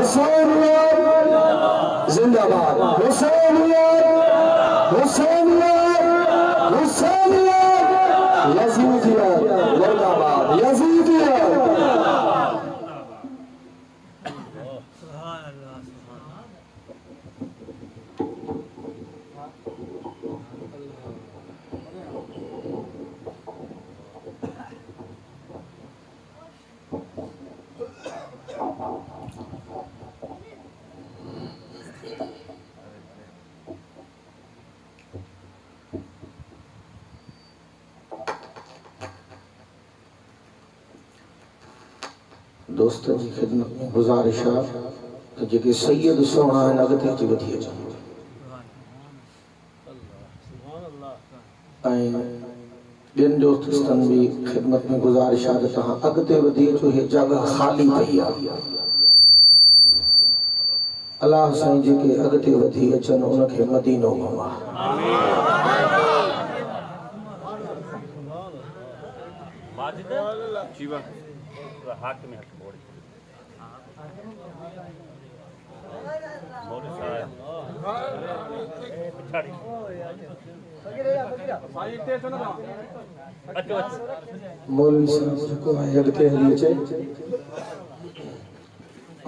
हुसैनियत जिंदाबाद, हुसैनियत हुसैनियत हुसैनियत, यजीदियत मुर्दाबाद, यजीदियत। दोस्तों की खिदमत में गुजारिश है कि जेके सैयद सोना है अगते च वधी अचनि ऐं ॿियनि दोस्तनि जी खिदमत में गुजारिश है कि तव्हां अगते वधी अचो। हे जगह खाली पई आहे। अल्लाह साईं जेके अगते वधी अचनि उनखे मदीनो घुमा। हाथ में हाथ मोड़ मौलवी साहब को अगते हली अचे,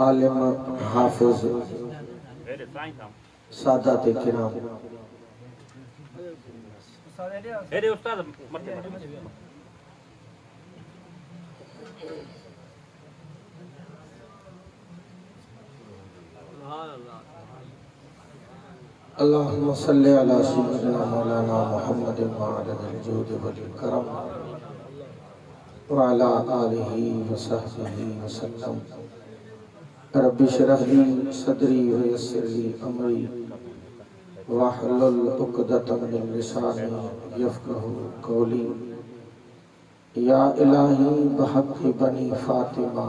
आलिम हाफिज सादात किराम उस्ताद अल्लाहुम्मा सल्लि अला सय्यिदिना मौलाना मुहम्मदिन मअदनिल जूद वल करम व अला आलिहि व सहबिहि वसल्लम। रब्बि इश्रह ली सदरी व यस्सिर ली अमरी वहलुल उक़दतम मिन लिसानी यफ़क़हू क़ौली। या इलाही बहक़्क़ि बनी फ़ातिमा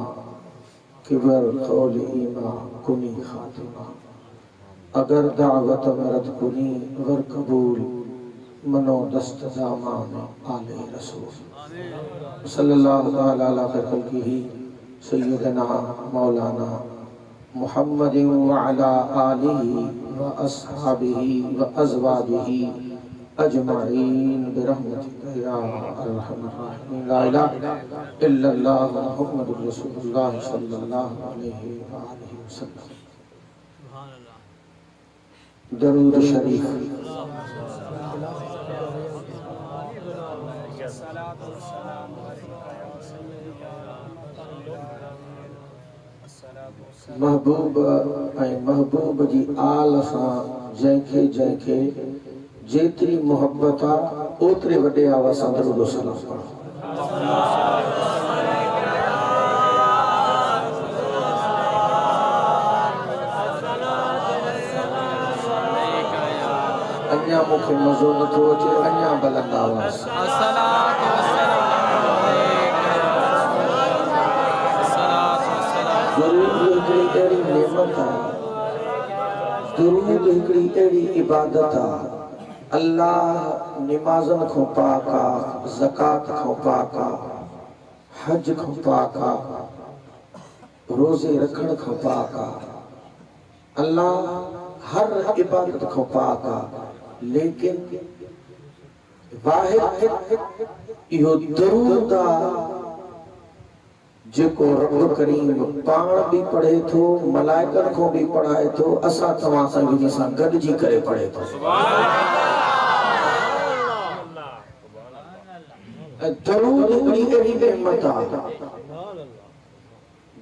किबर क़ौल ईमा कुनी ख़ातिमा। अगर दावत मरद कुनी वर कबूल मनो दस्त दामान आले रसूल। सल्लल्लाहु तआला अला खल्क़िही सय्यदना मौलाना मुहम्मदिन व अला आलिहि व अस्हाबिहि व अज़वाजिहि अजमाइन बिरहमतिका या अरहमर राहिमीन। ला इलाहा इल्लल्लाह मुहम्मदुर रसूलुल्लाह सल्लल्लाहु अलैहि व आलिहि वसल्लम। दरूद शरीफ। महबूब ऐं महबूब जी आल सां जंहिंखे जंहिंखे जेतिरी मोहब्बत आहे ओतिरे वॾे आवाज़ सां दरूद सलाम पढ़ो। अञा मूंखे मज़ो नथो अचे, अञा बुलंद आवाज़। दरूद हिकिड़ी अहिड़ी नेमत आहे, दरूद हिकिड़ी अहिड़ी इबादत आहे। अल्लाह निमाज़न खां पाक आहे, ज़कात खां पाक आहे, हज खां पाक आहे, रोज़े रखण खां पाक आहे। अल्लाह हर इबादत खां पाक आहे, लेकिन वाहिद इहो दरूद आहे जेको रब करीम पाण भी पढ़े थो, मलाइकन को भी पढ़ाए थो, असां तव्हां सां विनी सां गॾिजी करे पढ़े थो। दरूद हिकिड़ी अहिड़ी नेमत आहे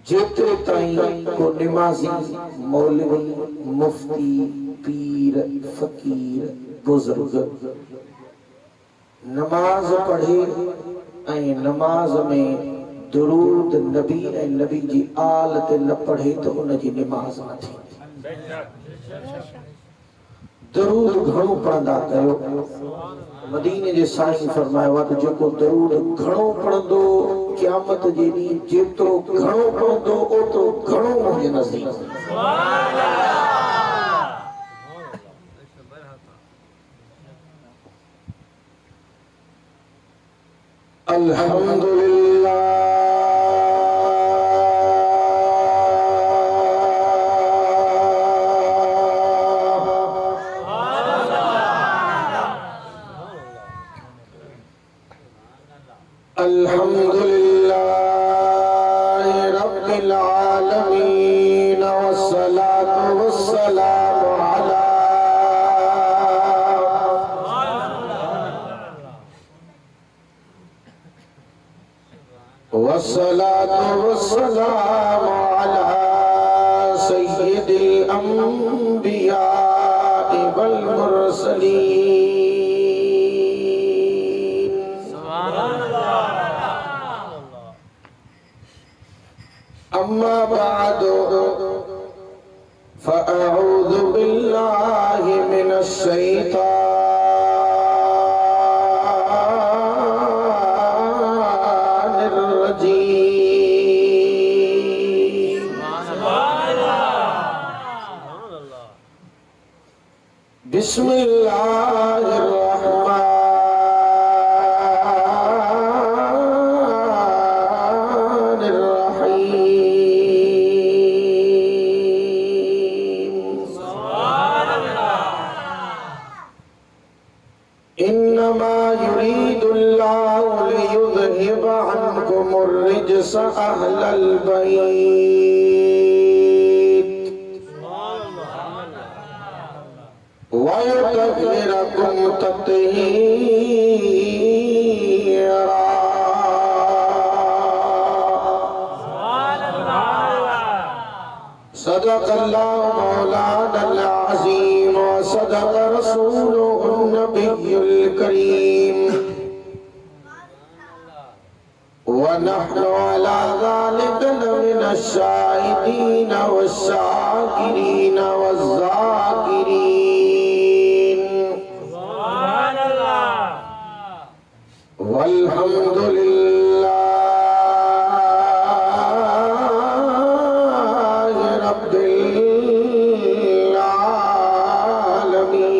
जेतिरे ताईं को निमाज़ी, मौलवी, मुफ्ती, पीर, फकीर, बुजुर्ग नमाज पढ़े ऐं नमाज में दरूद नबी ऐं नबी जी आल ते न पढ़े तो उन जी निमाज़ न थींदी। दरूद घणो पढ़ंदा कयो। मदीने जे साईं फरमायो आहे त जेको दरूद घणो पढ़ंदो क़यामत जे ॾींहुं जेतिरो घणो पढ़ंदो ओतिरो घणो मुंहिंजे नज़दीक। अल्हम्दुलिल्लाह आलमीन वस्सलातु वस्सलामु अला वस्सलातु वस्सलामु अला सय्यिदिल अंबिया वल मुरसलीन। अम्मा बादु फ़अऊज़ु बिल्लाहि मिनश शैतानिर रजीम। बिस्मिल्लाहिर रहमानिर रहीम। इन्नमा युरीदुल्लाहु लियुज़हिबा अन्कुमुर रिज्स अहलल बैत वयुतहिरकुम तत्हीरा। सदक़ल्लाहु मौलानल अज़ीम व सदक़ रसूलुहुन नबियुल करीम व नहनु अला ज़ालिका लमिनश शाहिदीन वश्शाकिरीन वज़्ज़ाकिरीन। वल्हम्दुलिल्लाहि रब्बिल आलमीन।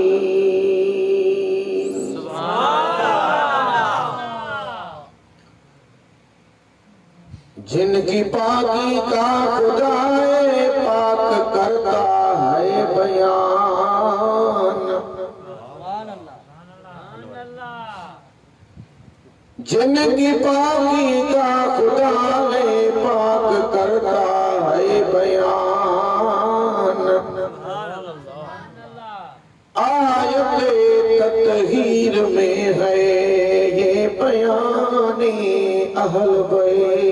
जिनकी पाकी का खुदाए पाक करता है बयान। जिनकी पाकी का खुदाए पाक करता है बयान। आयत तत्हीर में है ये बयानी अहल बैत।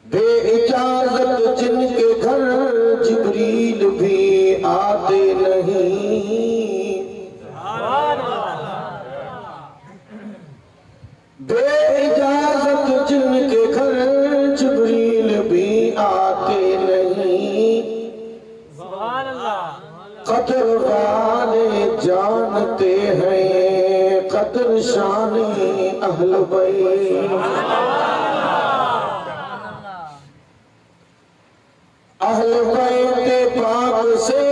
बेइजाजत जिनके घर जिब्रील भी आते नहीं। बेइजाजत जिनके घर जिब्रील भी आते नहीं। कदर वाले जानते हैं कदर शानी अहल बैत। अहल बैत पाक से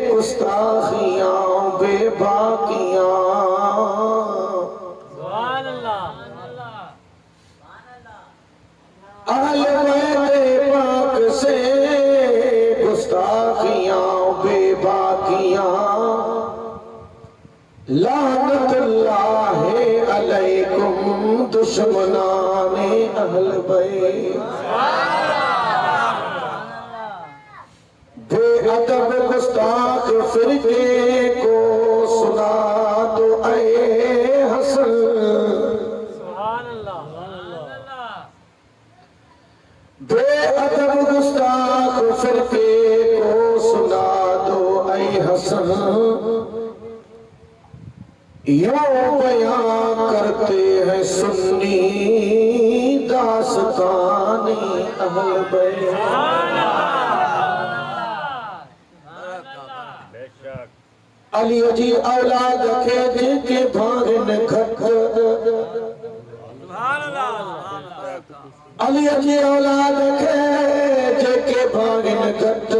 गुस्ताखियां बेबाकियां। अहल बैत पाक से गुस्ताखियां बेबाकियां। लानतुल्लाहि अलैकुम दुश्मनाने अहल बैत। बेअदब गुस्ताख फिरके को सुना दो ऐ हसन। बेअदब गुस्ताख फिरके को सुना दो ऐ हसन। यूं बयां करते हैं सुन्नी दास्तानी अहल बैत। अली जी औलाद खे जेके भागन घट। अली जी औलाद खे जेके भागन घट।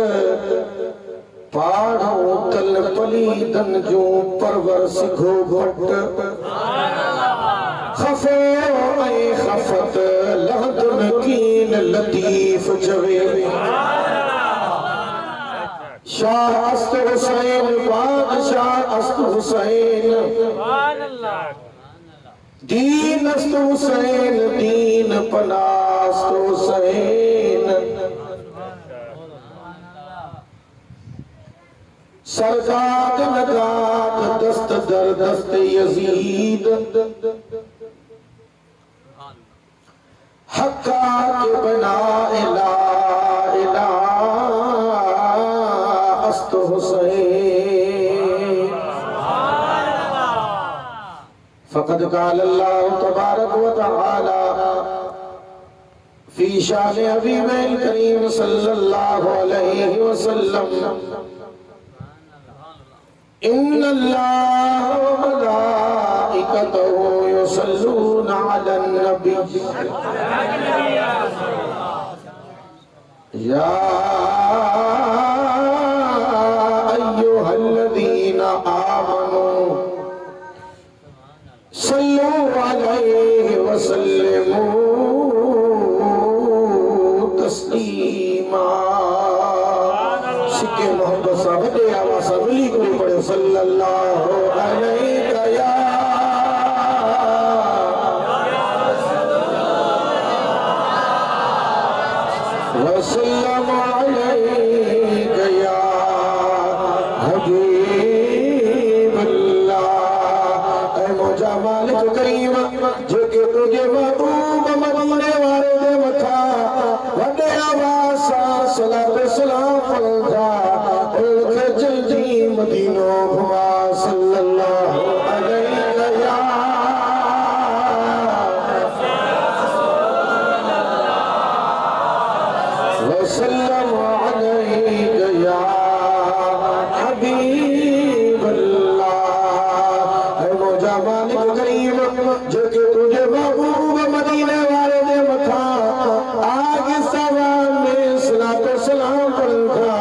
पाड़ो तल पलीदन जो परवर सिखो घट। खफो ऐ खफत लहदुन कीन लतीफ जवे। शाह अस्त हुसैन बादशाह अस्त हुसैन। दीन हुसैन दीन पनास्त हुसैन सरदाद नगात दस्त दर दस्त यजीद हक्का के बना इला इला अस्त हुसैन फ़क़द क़ाल अल्लाह तबारक व तआला फ़ी शान हबीबिल करीम सल्लल्लाहु अलैहि वसल्लम इन्नल्लाह व मलाइकतहु युसल्लूना अलन नबी या अय्युहल्लज़ीना आमनू सल्लू अलैहि वसल्लिमू तस्लीमा। सिक्के मोहब्बत सा बड़े आवाज़ से मिली को पढ़े सल्लल्लाहु अलैहि वसल्लम अलैका या हबीबल्लाह। ऐ मौजा मालिक करीम जेके तुझे महबूब मदीने वाले दे मथा वडे आवाज़ सा सलात सलाम पढ़दा उनके जल्दी मदीनो घुमा सल्लल्लाहु अलैहि या वसल्लम अलैका या हबीबल्लाह। ऐ मौजा मालिक करीम जेके तुझे महबूब मदीने वाले दे मथा आज सवा में सलात सलाम पढ़दा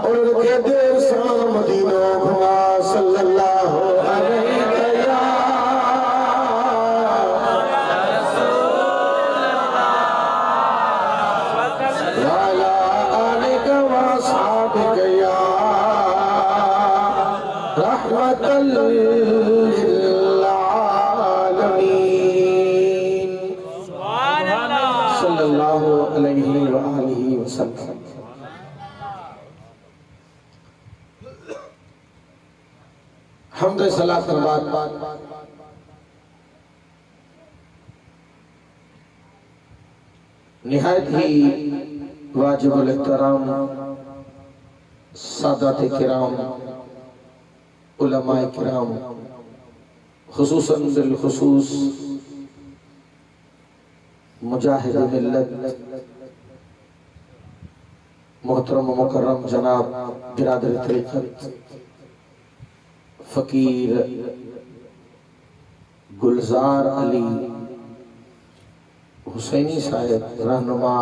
और उनके देर सा मदीनो घुमा सल्लल्लाहु अलैहि या वाला आलिका व अस्हाबिका या रहमतल लिल आलमीन सल्लल्लाहु अलैहि व आलिहि वसल्लम। हम्द सलात के बाद निहायत ही वाजिबुल एहतराम सादात किराम उलमाए किराम खुसूसन बिल खुसूस मुजाहिद मिल्लत मोहतरम मुकर्रम जनाब बिरादर तरीक़त फकीर गुलजार अली हुसैनी साहब रहनुमा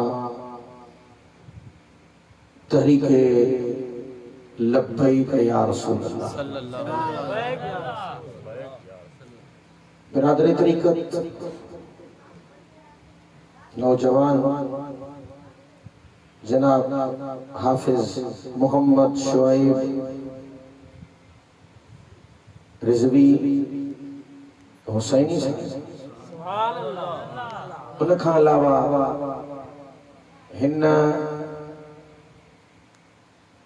तहरीके लब्बैक या रसूल अल्लाह। बिरादर तरीक़त नौजवान जनाब हाफिज मोहम्मद शुआइब रिजवी हुसैनी साहब उन खां अलावा हिन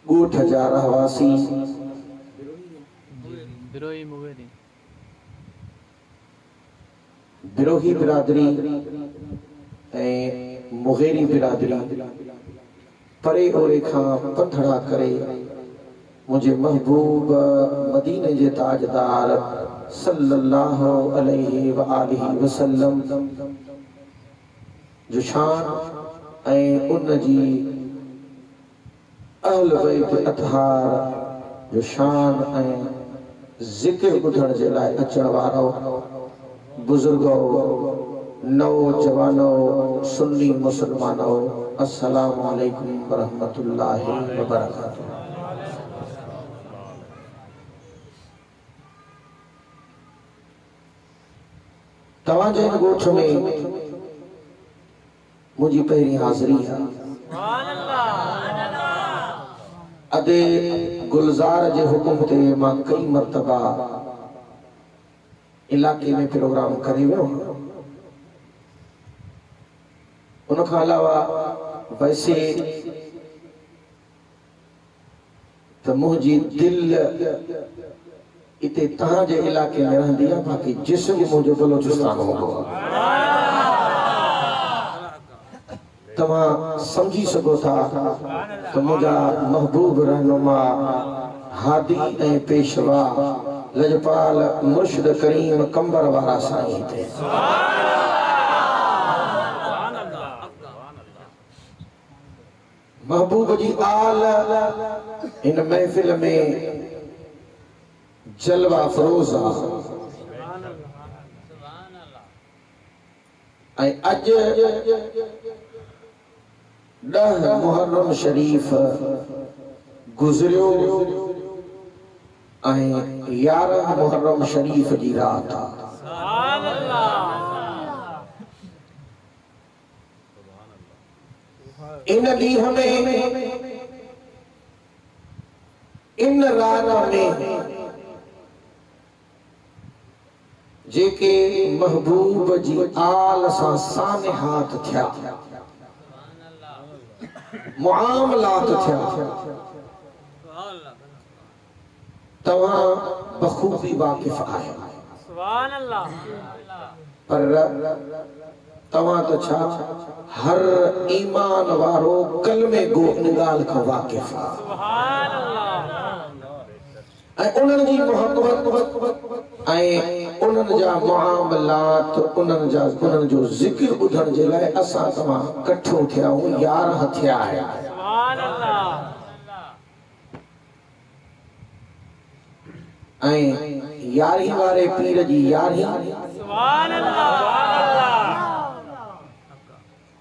ॻोठ जा रहवासी बिरोही बिरादरी ऐं मुगेरी बिरादरी परे ओरे खां पंधड़ा करे मुझे महबूब मदीने जे ताजदार सल्लल्लाहु अलैहि व आलिहि वसल्लम जो शान ऐं उन जी अहल बैत अतहार जो शान ऐं ज़िक्र ॿुधण जे लाइ अचण वारो बुजुर्गो नौजवानो सुन्नी मुसलमानो अस्सलामु अलैकुम व रहमतुल्लाहि व बरकातुहू। तव्हांजे इन ॻोठ में मुझी पहिरीं हाज़िरी है। अदे गुलजार जे हुकुम ते मां कई मरतबा इलाके में प्रोग्राम करे वियो। उनखां अलावा वैसे तो मुझी दिल इते तहां जे इलाके में रहंदी है, बाकी जिस्म मुझो बलोचिस्तान होंदो। तव्हां समझी सको था तो मुझा महबूब रहनुमा हादी ए पेशवा लजपाल मुर्शिद करीम कंबर वारा साईं थे। महबूब जी आल इन महफिल में जलवा फरोज है। अज 10 मुहर्रम शरीफ गुजरियो ऐं 11 मुहर्रम शरीफ जी रात। इन ॾींहं में इन रात में जेके महबूब जी आल सां सानिहात थिया, मुआमलात थिया, तव्हां बखूबी वाकिफ आहियो। पर तव्हां तो छा हर ईमान वारो कलमे गो निगाल का वाकिफ है। उन्हनि जी मोहब्बत ऐं उन्हनि जा मुआमलात उन्हनि जो जिक्र ॿुधण जे लाइ असां तव्हां इकठो थिया आहियूं। 11 थिया आहिया। ऐं 11 वारे पीर जी 11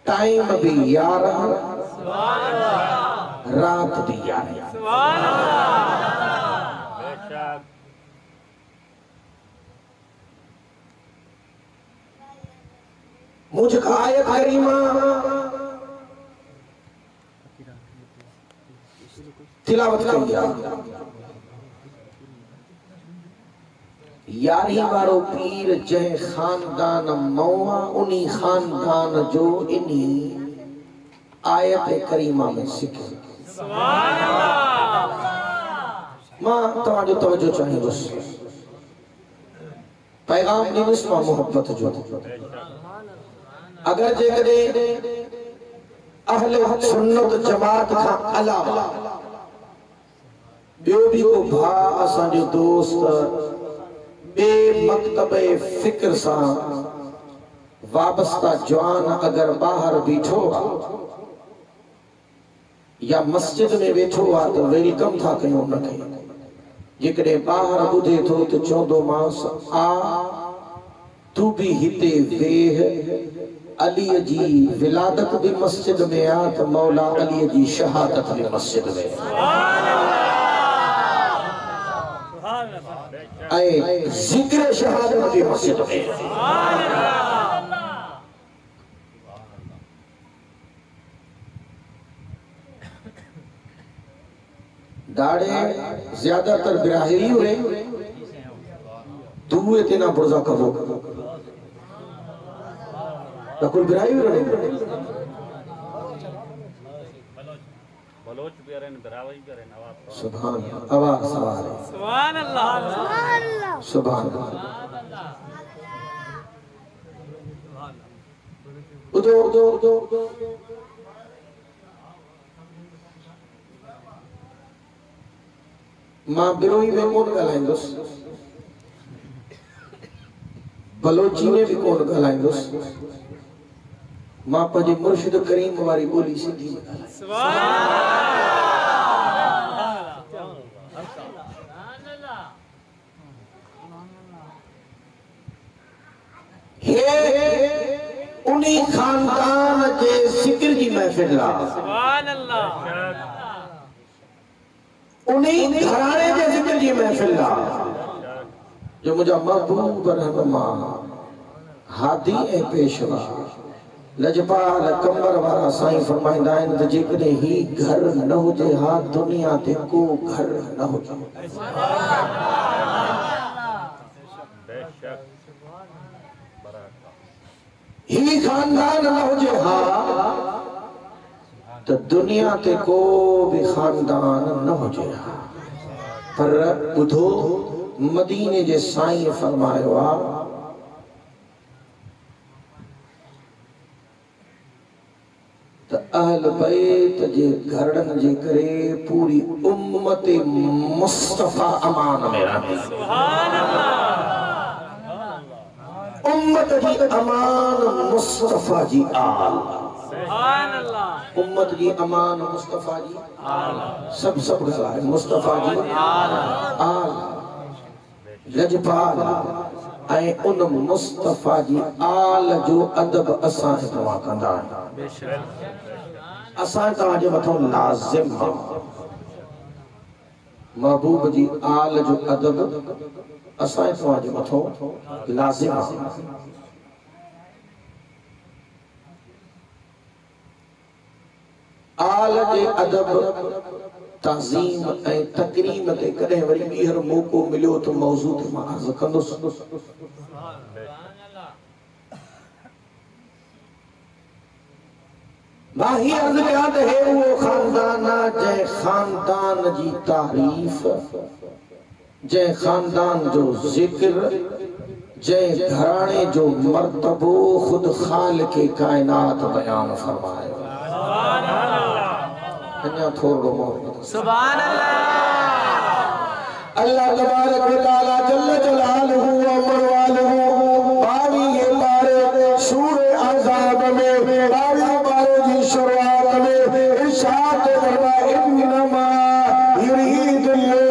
टाइम भी 11 रात भी 11। मुझ आयत करीमा तिलावत करिया। 11 वारो पीर जंहिं खानदान मौआ उन्ही खानदान जो इन्ही आयत करीमा में सिखियो। मां तव्हांजो तवज्जो चाहींदुसि पैगाम ॾींदुसि मां मोहब्बत जो। अगर जेकॾहिं अहले सुन्नत जमात खां अलावा ॿियो भी को भाउ असांजो दोस्त बे मकतब फिक्र सा वाबस्ता जवान अगर बाहर बीठो या मस्जिद में बैठो आ तो वेलकम था कयूं उनखे। जेकॾहिं बाहर ॿुधे थो तो चवंदो मांस आ तू भी हिते वेह। अली जी विलादत भी मस्जिद में आ तो मौला अली जी शहादत भी मस्जिद में। जिक्र शहादत भी मस्जिद में। दाड़े ज्यादातर बिराही हुए दुए तेना पुरजा करो कुल बिराही हुए बलोच भी रहन बिरावी भी रहन। सुभान आवाज सवाल है। सुभान अल्लाह सुभान अल्लाह। उदो मां बिरोही में कोन ॻाल्हाईंदुसि, बलोची में भी कोन ॻाल्हाईंदुसि। मां पंहिंजे मुर्शिद करीम वारी ॿोली सिंधी में उन्हीं खानदान के जिक्र की महफिल उन्हीं घराने के जिक्र की महफिल जो मुझा महबूब रहनुमा हादी ए पेशवा लजपाल कंबर वारा साईं फरमाइंदा आहिनि त जेकॾहिं ही घर न हुजे हा दुनिया ते को घर न हुजे। ही खानदान न हुजे हा तो दुनिया ते को भी खानदान न हुजे हा। पर बुधो मदीने जे साईं फरमायो आ तो अहल बैत जे घरन जे करे पूरी उम्मत मुस्तफा अमान में रहंदी। सुभान अल्लाह। उम्मत जी अमान मुस्तफा जी आल। सुभान अल्लाह। उम्मत जी अमान मुस्तफा जी आल। सब गवाह मुस्तफा जी आल लजपाल ऐं उन मुस्तफा जी आल जो अदब असां तव्हां कंदा आहियूं। असां तव्हांजे मथां लाज़िम महबूब जी आल जो अदब असां तव्हांजे मथां लाज़िम आल जे अदब ताज़ीम ऐं तकरीम ते कॾहिं वरी ॿीहर मौक़ो मिलियो तो मौज़ू ते मां अर्ज़ कंदुसि। मां ही अर्ज़ कयां त हे उहो खानदान जंहिं खानदान जी तारीफ़ जंहिं खानदान जो ज़िक्र जंहिं घराणे जो मर्तबो खुद खालिक़ कायनात बयान फरमायो। अन्या थोड़ो सुभान अल्लाह। अल्लाह तबारक व तआला जल्ल जलालहू व मरवालहू 22 पारे सूरे अहज़ाब में 22 पारे जी शुरुआत में इरशाद फरमा इन्नमा युरीदुल्लाह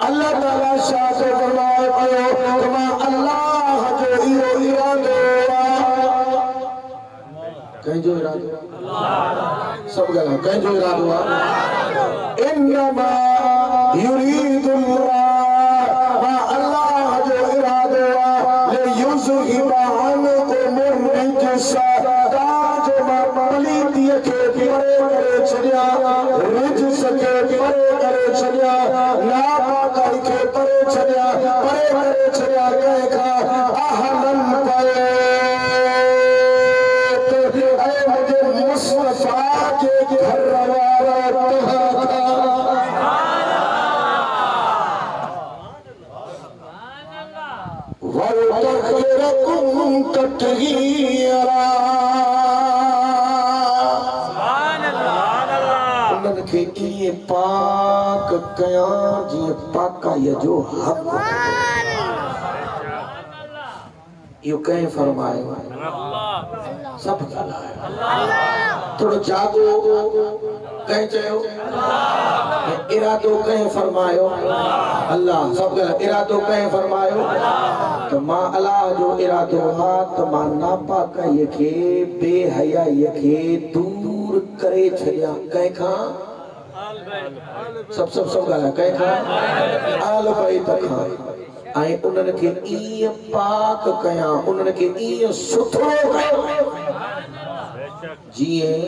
अल्लाह ताला शाह से फरमाए पयो कमा अल्लाह जो इहो इरादो कंहिंजो इरादो सब गला कंहिंजो इरादो इन्नमा युरीदुल्लाह मा अल्लाह जो इरादो ले युज़हिबा अन्कुम रिजसा ताज मा पलीतीअ खे परे करे छॾिया रिजस खे परे करे छॾिया नापाकाई खे परे छॾिया परे करे छॾिया कंहिंखां अहलन मुस्तफा जे घर वारा वरतखिरकुम तत्हीरा उन्हनि खे इएं पाक कयां जीअं पाकाईअ जो हक़ इहो कंहिं फरमायो सब थोड़ो जागो कंहिं चयो इरादो कंहिं फरमायो अल्लाह सब इरादो कंहिं फरमायो तो मां अल्लाह जो इरादो हा तो मां नापाकाईअ खे बेहयाईअ खे दूर करे छॾियां कंहिंखां सब ॻाल्हाए कंहिंखां आल बैत खां ऐं उन्हनि खे ईअं पाक कयां उन्हनि खे ईअं सुथरो कयां जीअं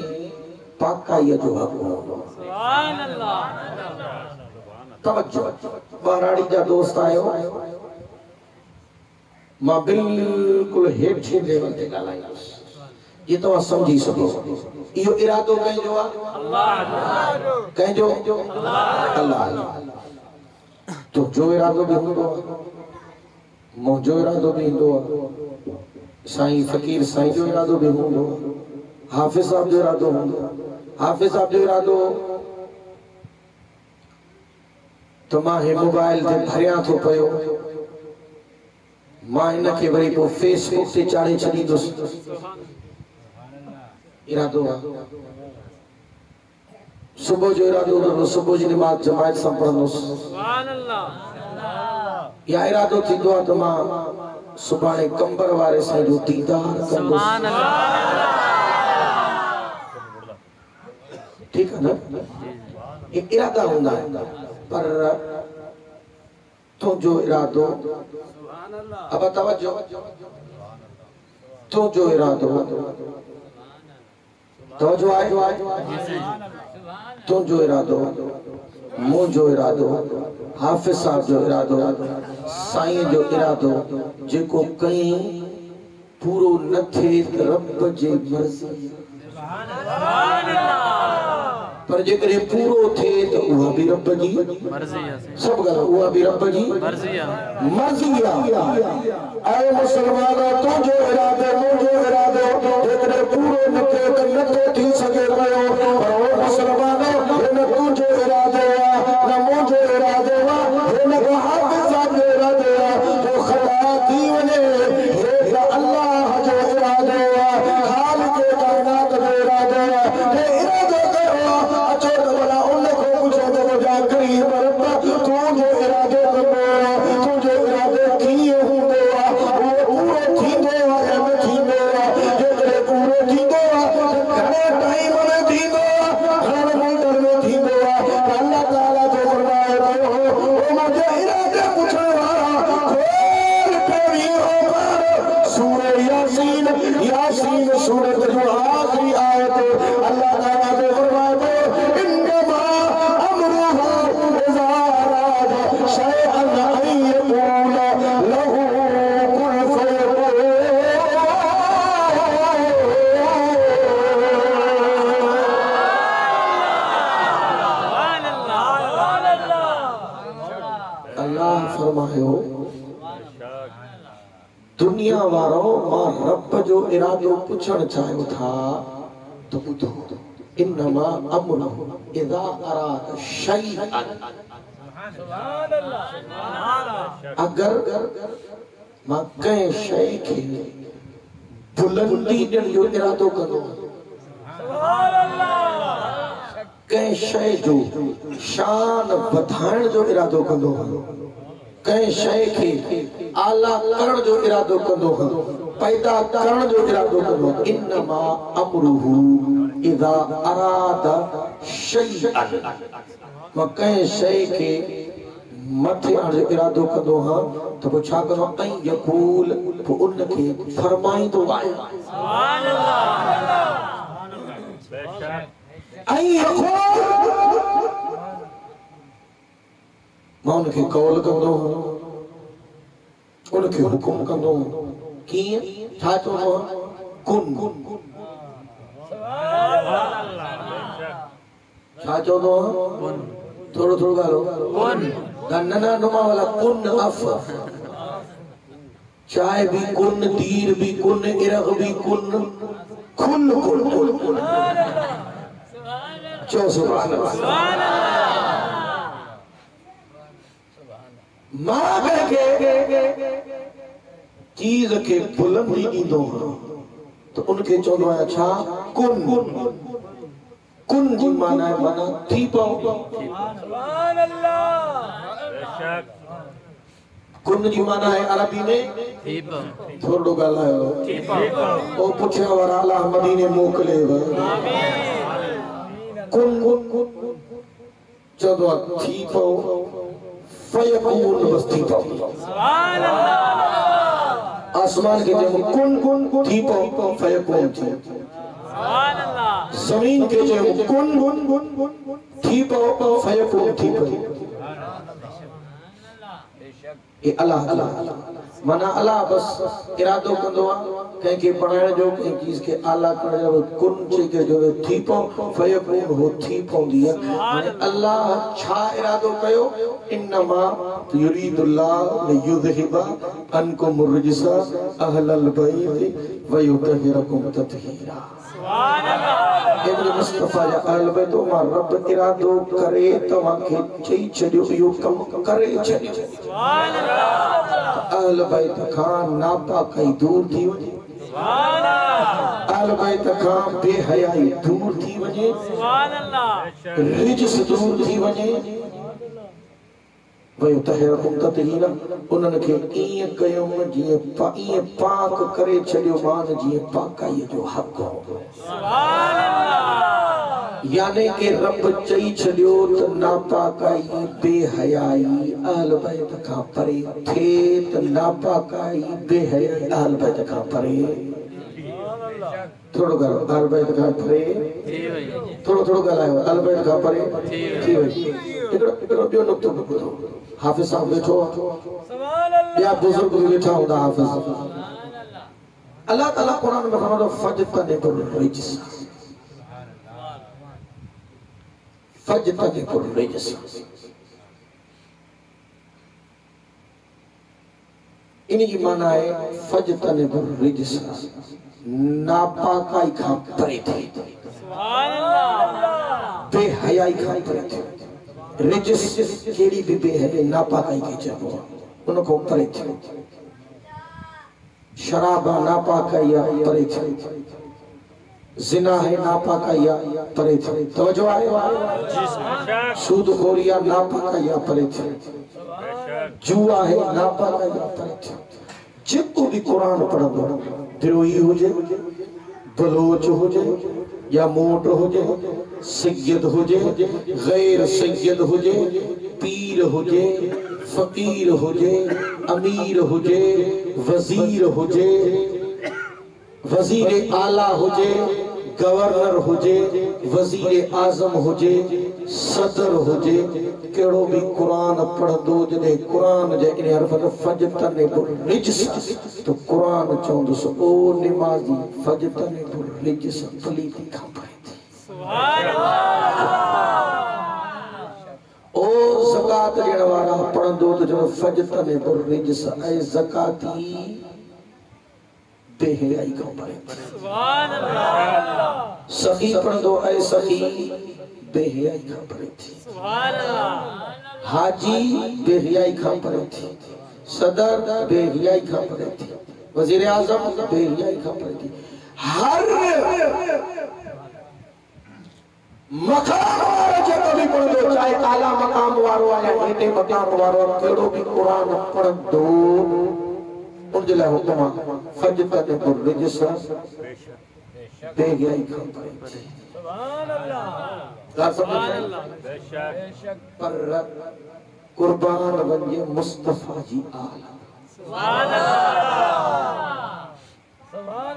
पाकाईअ जो हक़ हूंदो। सुभान अल्लाह। तवज्जो ॿाराड़ी जा दोस्त आयो मां बिल्कुल हेठि लेवल ते ॻाल्हाईंदुसि ये तो समझी सको इहो इरादो कंहिंजो आहे अल्लाह जो कंहिंजो अल्लाह तो जो इरादो भी हूंदो मुंहिंजो इरादो भी हूंदो साईं फ़कीर साईं जो इरादो भी हूंदो हाफिज़ साहब जो इरादो हूंदो हाफिज़ साहब जो इरादो तो मां हे मोबाइल ते भरियां थो पियो मां इनखे वरी पोइ फेसबुक ते चाढ़े छॾींदुसि इरादो सुबह जो इरादो तो सुबह जी नमाज जमात सां पढ़ंदुसि सुभान अल्लाह या इरादो थींदो आहे त मां सुभाणे कंबर वारे साईं जो दीदार कंदुसि सुभान अल्लाह ठीक है ना एक इरादा हूंदा है पर तुंहिंजो इरादो सुभान अल्लाह अब तवज्जो तुंहिंजो इरादो तो जो आए तुम जो इरादो मुँह जो इरादो हाफिज साहब जो इरादो साईं जो इरादो जेको कहीं पूरो न थे रब जे मर्जी पर जेकरे पूरो थे तो उहा भी रब जी मर्जी है सब गल उहा भी रब जी मर्जी है आए मुसलमानो तो जो इरादो मुझो इरादो जेकरे पूरो न थे तो न थी सके कयो पर ओ मुसलमानो न तू जो इरादो न मुझो इरादो न हाफिज साहब जो इरादो जो खता थी वने हे अल्लाह जो इरादो खालिक कायनात जो इरादो हे इरादो करो अचो तो भला उन को पूछो तो जा करीब रब तू जो इरादो करो तू जो इरादो कीअं हूंदो वो पूरो थींदो है न थींदो जेकरे पूरो थींदो घणे टाइम में थींदो घणे मोटर में थींदो अल्लाह ताला जो फरमाए थो ओ मुझे इरादे पूछण वारा खोल पेरी हो सूरह यासीन सूरत जो आखिरी आयत अल्लाह ताला जो फरमाए थो इन्नमा अमरुहु इज़ा अरादा शैअन अन यक़ूल लहू कुन फयकून अल्लाह फरमायो दुनिया वारो मां रब जो इरादो पुछण चाहियो था तो ॿुधो इन्नमा अमरुहु इज़ा अरादा शैअन अगर मां कंहिं शइ खे बुलंदी ॾियण जो इरादो कंदो कंहिं शइ जो शान वधाइण जो इरादो कंदो कंहिं शइ खे आला करण जो इरादो कंदो पैदा करण जो इरादो कंदो इन्नमा अमरुहु इज़ा अरादा शैअन मां कंहिं शइ खे मथे आणण जो इरादो कंदो हां तो पोइ छा कंदो ऐं यक़ूल पोइ उनखे फरमाईंदो आहे सुभान अल्लाह ऐं यक़ूल मां उनखे कौल कंदो उनखे हुकुम कंदो कीअं छा चवंदो कुन छा चवंदो थोड़ो थोड़ो ॻाल्हि नन्हा नुमा वाला कुन अफ चाय भी कुन तीर भी कुन इरग भी कुन खुन कुन कुन चो सुभान अल्लाह मां के चीज के बुलंदी ॾींदो तो उनके चवंदो आहियां छा कुन कुन जी माना है माना थी पाओ सुभान अल्लाह कुन जी माना है अरबी में थी पाओ थोड़ो ॻाल्हायो थी पाओ ओ पुछण वारा अल्लाह मदीने मोकले कुन चवंदो थी पाओ फयकून बस थी पाओ सुभान अल्लाह आसमान के जब कुन थी पाओ फयकून थी सुभान अल्लाह जमीन के जब कुन थी पाओ फयकून थी पाओ ये अल्लाह माना अल्लाह बस इरादो कंदो कहीं के पढ़ाइण जो कहीं चीज के आला करण जो कुन चे के जो थी पाओ फयकून हो थी पौंदी है माने अल्लाह छा इरादो कयो इन्नमा युरीदुल्लाह लियुज़हिबा अनकुम रिजसा अहलल बैत व युतहिरकुम तत्हीरा सुभान अल्लाह इब्न मुस्तफा या अहल बैत मां रब इरादो करे तवा के चई छडियो यो कम करे छडियो सुभान अल्लाह अहल बैत खान नापाकई दूर थी वने सुभान अल्लाह अहल बैत खान बेहयाई दूर थी वने सुभान अल्लाह रिजस दूर थी वने वयो तहरकुम ततहीरा उन्हनि खे ईअं कयुमि जीअं पाक करे छॾियो मान जीअं पाकाईअ जो हक़ हो सुभान अल्लाह यानी कि रब चई छॾियो त नापाकाई बेहयाई अहल बैत खां परे थे त नापाकाई बेहयाई अहल बैत खां परे थोड़ो करो अलबैत का परे थोड़ो थोड़ो ॻाल्हायो अलबैत का परे थी वई हिकिड़ो ॿियो नुक़्तो ॿुधो हाफ़िज़ साहब वेठो ॿिया बुज़ुर्ग बि वेठा हूंदा हाफ़िज़ अल्लाह ताला कुरान में फरमातो फजतनिबुर रिज्स फजतनिबुर रिज्स इनकी माना है फजतनिबुर रिज्स नापाकाई खां परे थे सुभान अल्लाह बेहयाई खां परे थे रिज्स केड़ी भी बेहयाई नापाकाई के चबो उनको परे थे शराब नापाकाई परे थे जिना है नापाकाई परे थे तवज्जो है सूदखोरिया नापाकाई परे थे जुआ है नापाकाई परे थे जिको भी कुरान पढ़ंदो द्रोही हुजे बलोच हुजे या मोट हुजे सैयद हुजे गैर सैयद हुजे पीर हुजे फकीर हुजे अमीर हुजे वजीर हुजे वजीर आला हुजे गवर्नर हुजे वजीर आजम हुजे सदर हुजे केड़ो भी कुरान पढ़दो जदे कुरान जे इन हरफ फजतनिबुर रिज्स तो कुरान चौंदस ओ निमाजी फजतनिबुर रिज्स पलीती खां परे थी सुभान अल्लाह ओ ज़कात ॾियण वारा पढ़ंदो तो जो फजतनिबुर रिज्स ऐ ज़काती बेहयाई खां परे सुभान अल्लाह सखी पढ़ंदो ऐ सखी बेहयाई खां परे थी सुभान अल्लाह हाजी बेहयाई खां परे थी सदर बेहयाई खां परे थी वजीर आजम बेहयाई खां परे थी हर मकाम वारो जेको भी पढ़ंदो चाहे आला मकाम वारो या हेठे मकाम वारो केड़ो भी कुरान पढ़ंदो उनजे लाइ हुक्म फजतनिबुर रिज्स बेहयाई खां परे थी सुभान अल्लाह पर कुर्बान बनिए मुस्तफा जी आला सुभान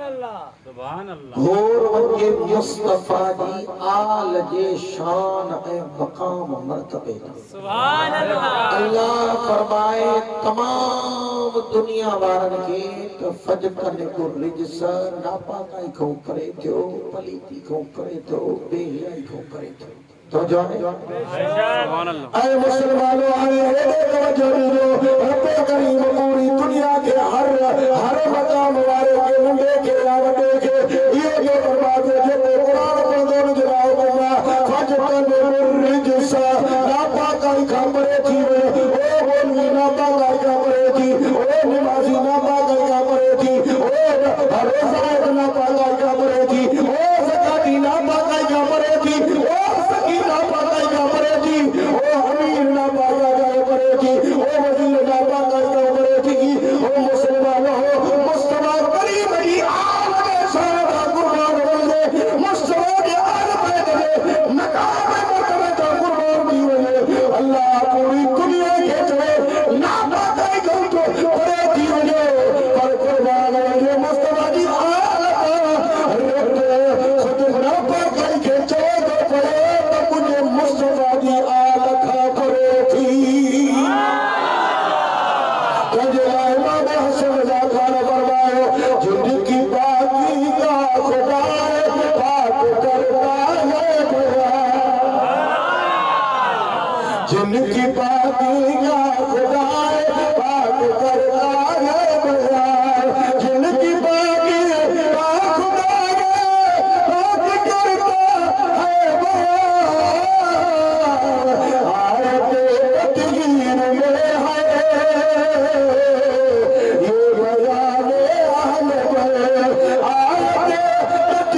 अल्लाह सुभान अल्लाह होर बनिए मुस्तफा जी आल जे शान ए मकाम मर्तबे सुभान अल्लाह अल्लाह फरमाए तमाम दुनिया वारन के तो फजतनिबुर रिज्स नापाकाई खां परे थियो पलीती खां परे थियो बेहयाई खां परे थियो तो जाने सुभान अल्लाह ऐ मुसलमानों आए तवज्जो दो रब करीम पूरी दुनिया के हर मकाम वाले के मुंडे के आवते के ये जो बर्बाद है जो कुरान पढ़दो न जनाब फजतनिबुर रिज्स नापाकाई खां परे थी ओ बोलवी नापाकाई खां परे थी ओ निमाजी नापाकाई खां परे थी ओ रोज़ा नापाकाई खां परे थी ओ ज़काती नापाकाई खां परे थी ओ सकी नापाकाई खां परे थी ओ अमीर नापाकाई खां परे थी ओ वजीर नापाकाई खां परे थी ओ मुसलमान हो मुस्तफा करीम जी आल में सारा कुर्बान बंदे मुस्तफा के आल बैत में मकाम मर्तबे का कुर्बान दी वने अल्लाह पूरी दुनिया के चले नापाकाई खां परे थी वने पर कुर्बान बंदे मुस्तफा जी आल खुद नापाकाई के चले तो परे तो मुझे मुस्तफा जी आल खां परे थी इमाम हसन रज़ा खान फरमायो जिनकी बाकी का खुदा पाक करता है बयान जिनकी बाकी का खुदा पाक करता है बयान जिनकी बाकी का खुदा पाक करता है बयान आयते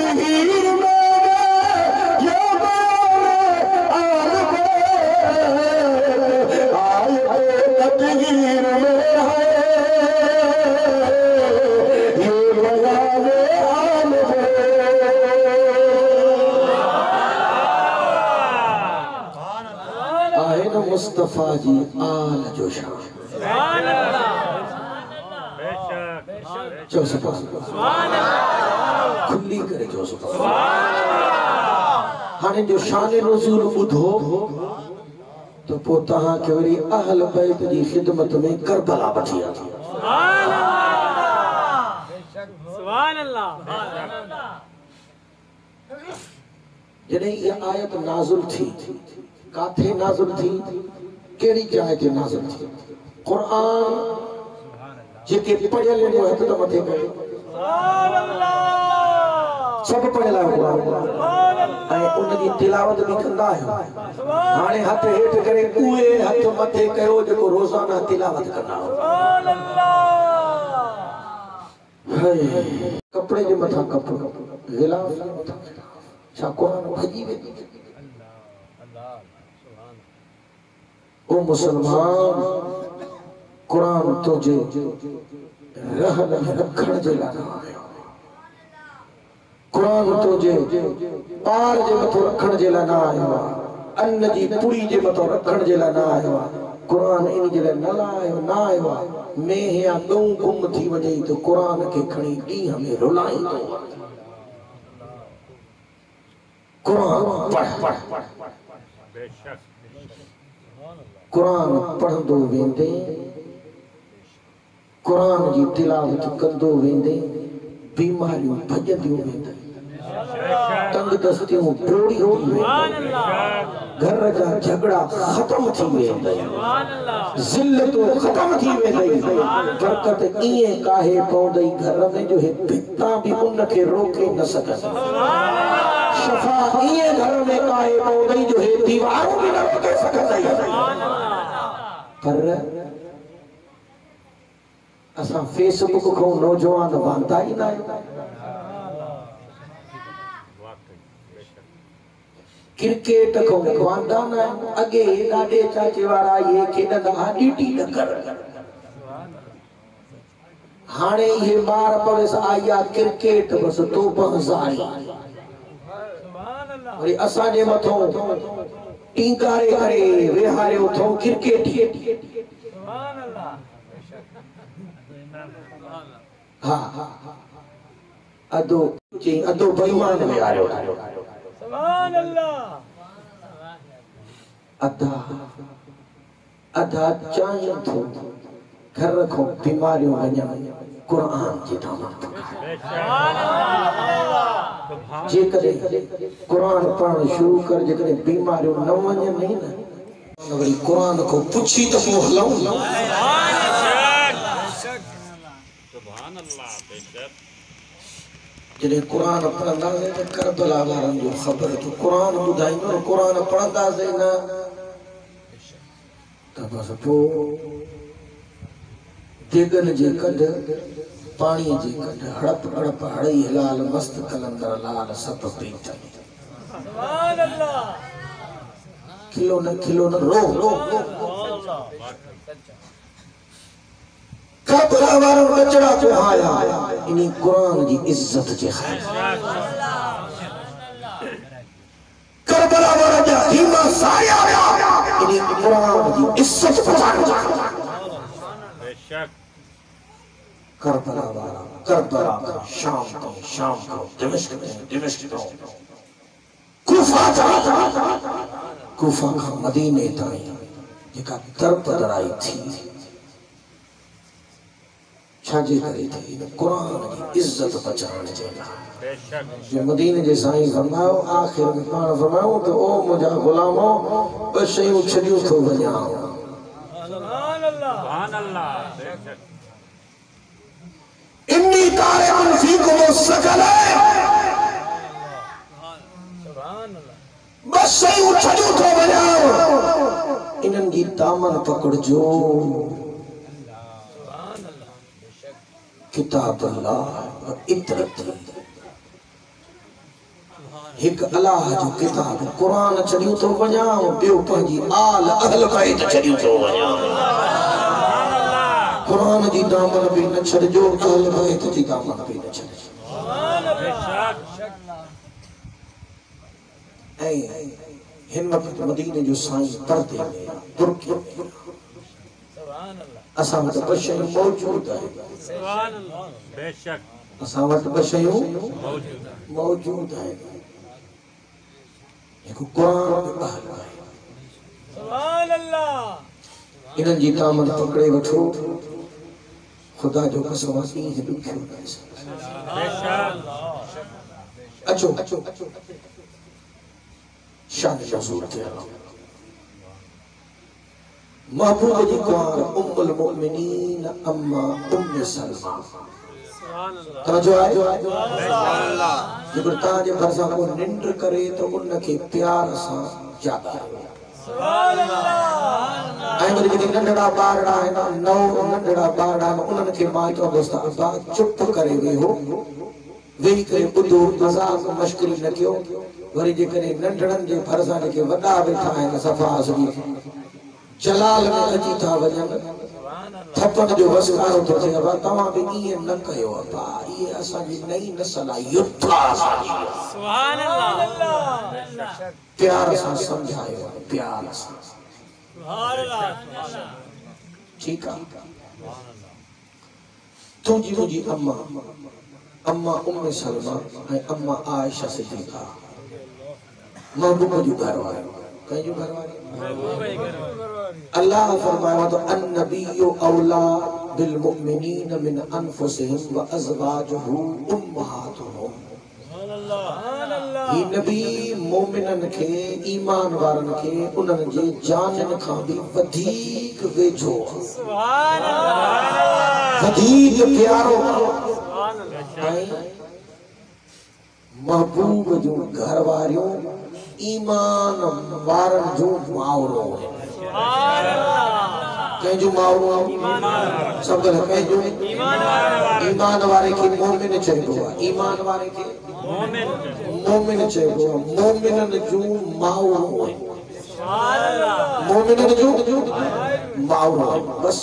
तकदीर में है मुस्तफा जी आल जो शान सुभान अल्लाह बेशक सुभान अल्लाह खुली करे जो हाने जो शान रसूल बुधो तो पो तहां के वरी अहल बैत जी खिदमत में करबला वठी आ सुभान अल्लाह जॾहिं ये आयत नाज़िल थी काथे नाज़िल थी केड़ी जाइ ते नाज़िल थी कुरान जेके पढ़ियल जो हथ त मथे कयो सुभान अल्लाह सब पढ़ियल हुआ ऐं उन जी तिलावत भी कंदा आहियो हाणे हथ हेठ करे उहे हथ मथे कयो जेको रोज़ाना तिलावत कंदा सुभान अल्लाह हाय कपड़े जे मथा कपड़ो गिलाफ छा कुरान भजी वेंदी ओ मुसलमान कुरान तुझे रहन रखण जे लाइ आयो कुरान तुझे पार जे मथो रखण जे लाइ न आयो अन्न जी पुड़ी जे मथो रखण जे लाइ न आयो कुरान इन जे लाइ न आयो में या ॾों गुम थी वञे तो कुरान खे खणी ॾींहं में रुलाईंदो कुरान पढ़ बेशक कुरान पढ़ंदो वेंदे कुरान जी तिलावत कंदो वेंदे बीमारियूं भॼंदियूं वेंदे तंग दस्तियूं बोड़ियूं सुभान अल्लाह घर जा झगड़ा खत्म थी वेंदा सुभान अल्लाह ज़िल्लतूं खत्म थी वेंदी बरकत इएं काहे पवंदी घर में जो हे भित्ता भी उन खे रोके न सघंदी शफा इएं घर में काहे पवंदी जो हे दीवारूं भी न रोके सघंदी पर असां फेसबुक खां नौजवान वांदा ई न आहियूं क्रिकेट को वांदा न अगे ॾाॾे चाचे वारा ये खेॾंदा ॾीटी न कर हाणे ये ॿार पवेस आया क्रिकेट बस तो बहज़ारी सुभान अल्लाह वरी असां जे मथों टींगारे करे वेहारियो थो क्रिकेट सुभान अल्लाह हा अदो चई अदो बेईमान वेहारियो सुभान अल्लाह अधा चाहिए थो घर को बीमारियों वञण कुरान जी दामन सुभान अल्लाह जेकॾहिं कुरान पढ़ण शुरू कर जेकॾहिं बीमारियों न वञनि न वरी कुरान को पुछी त पोइ हलूं सुभान अल्लाह बेशक जॾहिं कुरान पढ़ंदासीं त करबला वारनि जो ख़बर तो कुरान ॿुधाईंदो कुरान पढ़ंदासीं न त बस पोइ देगन जे कढ पानी जे कढ हड़प हड़प हड़ई लाल मस्त कलंदर लाल सप पीत सुभान अल्लाह खिलो न रो करबला वारनि बचड़ा को आया इन कुरान जी इज्जत जे करबला वारनि जा हीमा साया इन कुरान जी इज्जत पुछाण बेशक करबला वारा करबला शाम को दिमश्क कूफा का मदीने ताईं जेका तरप दराई थी छाजे करे थी कुरान जी इज्जत बचाण जे लाइ बेशक जो मदीने जे साईं फरमायो आखिर में पाण फरमायो तो ओ मुंहिंजा गुलामो ॿ शयूं छॾियूं थो वञा सुभान अल्लाह सुभान अल्लाह बेशक इन्नी तारिकुन फीकुम सकल सुभान अल्लाह बस शयूं छॾियूं थो वञा इन्हनि जी दामन पकड़जो सुभान अल्लाह किताब अल्लाह व इतरत एक अल्लाह जो किताब कुरान छॾियूं थो वञा ॿियो पंहिंजी आल अहल बैत छॾियूं थो वञा कुरान जी दामन भी न छॾिजो अहल बैत जी दामन भी न छॾिजो सुभान अल्लाह ऐं हिन वक़्त मदीने जो साईं परदे में तुर्की में सुभान अल्लाह असां वटि ॿ शयूं मौजूद आहिनि सुभान अल्लाह बेशक असां वटि ॿ शयूं मौजूद मौजूद आहिनि हिकु क़ुरान ऐं ॻाल्हि आहे सुभान अल्लाह इन्हनि जी तामत पकड़े वठो ख़ुदा जो कसम आहे ईअं ॾुखियो न आहे बेशक अचो शान रसूल ते महबूब जी कुंवार उम्मुल मोमिनीन अम्मा उम्मे सलमा तवजो आहे जेको तव्हां जे भरिसां को निंड करे त उनखे प्यार सां जाॻायो सुभान अल्लाह ऐं वरी जेके नंढड़ा ॿारड़ा आहिनि नव नंढड़ा ॿारड़ा आहिनि उन्हनि खे मां चवंदुसि त अब्बा चुप करे वेहो वेही करे ॿुधो मज़ाक मश्करी न कयो वरी जेकॾहिं नंढड़नि जे भरिसां जेके वॾा वेठा आहिनि सफ़ा असली जलाल में अची था वञनि थपन जो वसकारो थो थिए अब्बा तव्हां बि ईअं न कयो अब्बा इहे असांजी नई नस्ल आहे युद्ध आहे सुभान अल्लाह प्यार सां सम्झायो प्यार सां सुभान अल्लाह ठीक है तुझी मुझी अम्मा अम्मा उम्मे सलमा ऐं अम्मा आयशा सिद्दीक़ा महबूब जो घर वारो कहीं जो घर वारो अल्लाह फरमाया तो अन्नबिय्यु औला बिल मुमिनीन मिन अनफुसिहिम व अज़वाजुहु उम्महातुहुम सुभान अल्लाह ये नबी मोमिनन के ईमान वारन के उन्हनि जे जानन खां भी वधीक वेझो सुभान अल्लाह वधीक प्यारो सुभान अल्लाह महबूब जो घर वारियों ईमान वारन जो मावरो सुभान अल्लाह कहीं जो मावरो सब गल कहीं जो ईमान वारे के मोमिन चइबो आहे ईमान वारे के मोमिन चइबो आहे मोमिनन जो मावरो सुभान अल्लाह मोमिनन जो मावरो बस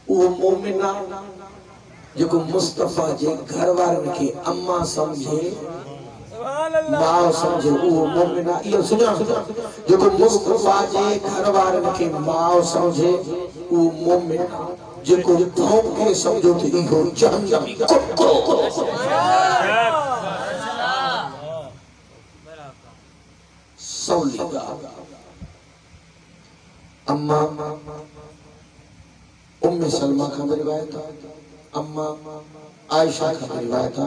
वो मोमिना जेको मुस्तफा जे घर वारन के अम्मा समझे सुभान अल्लाह मां समझे वो मोमिना इहो सुञा जेको मुस्तफा जे घर वारन के मां समझे वो मोमिना जेको कौम के समझो त इहो जहन्नमी कुत्तो सौलीगा अम्मा उम्मे सलमा का रिवायत अम्मा आयशा का रिवायत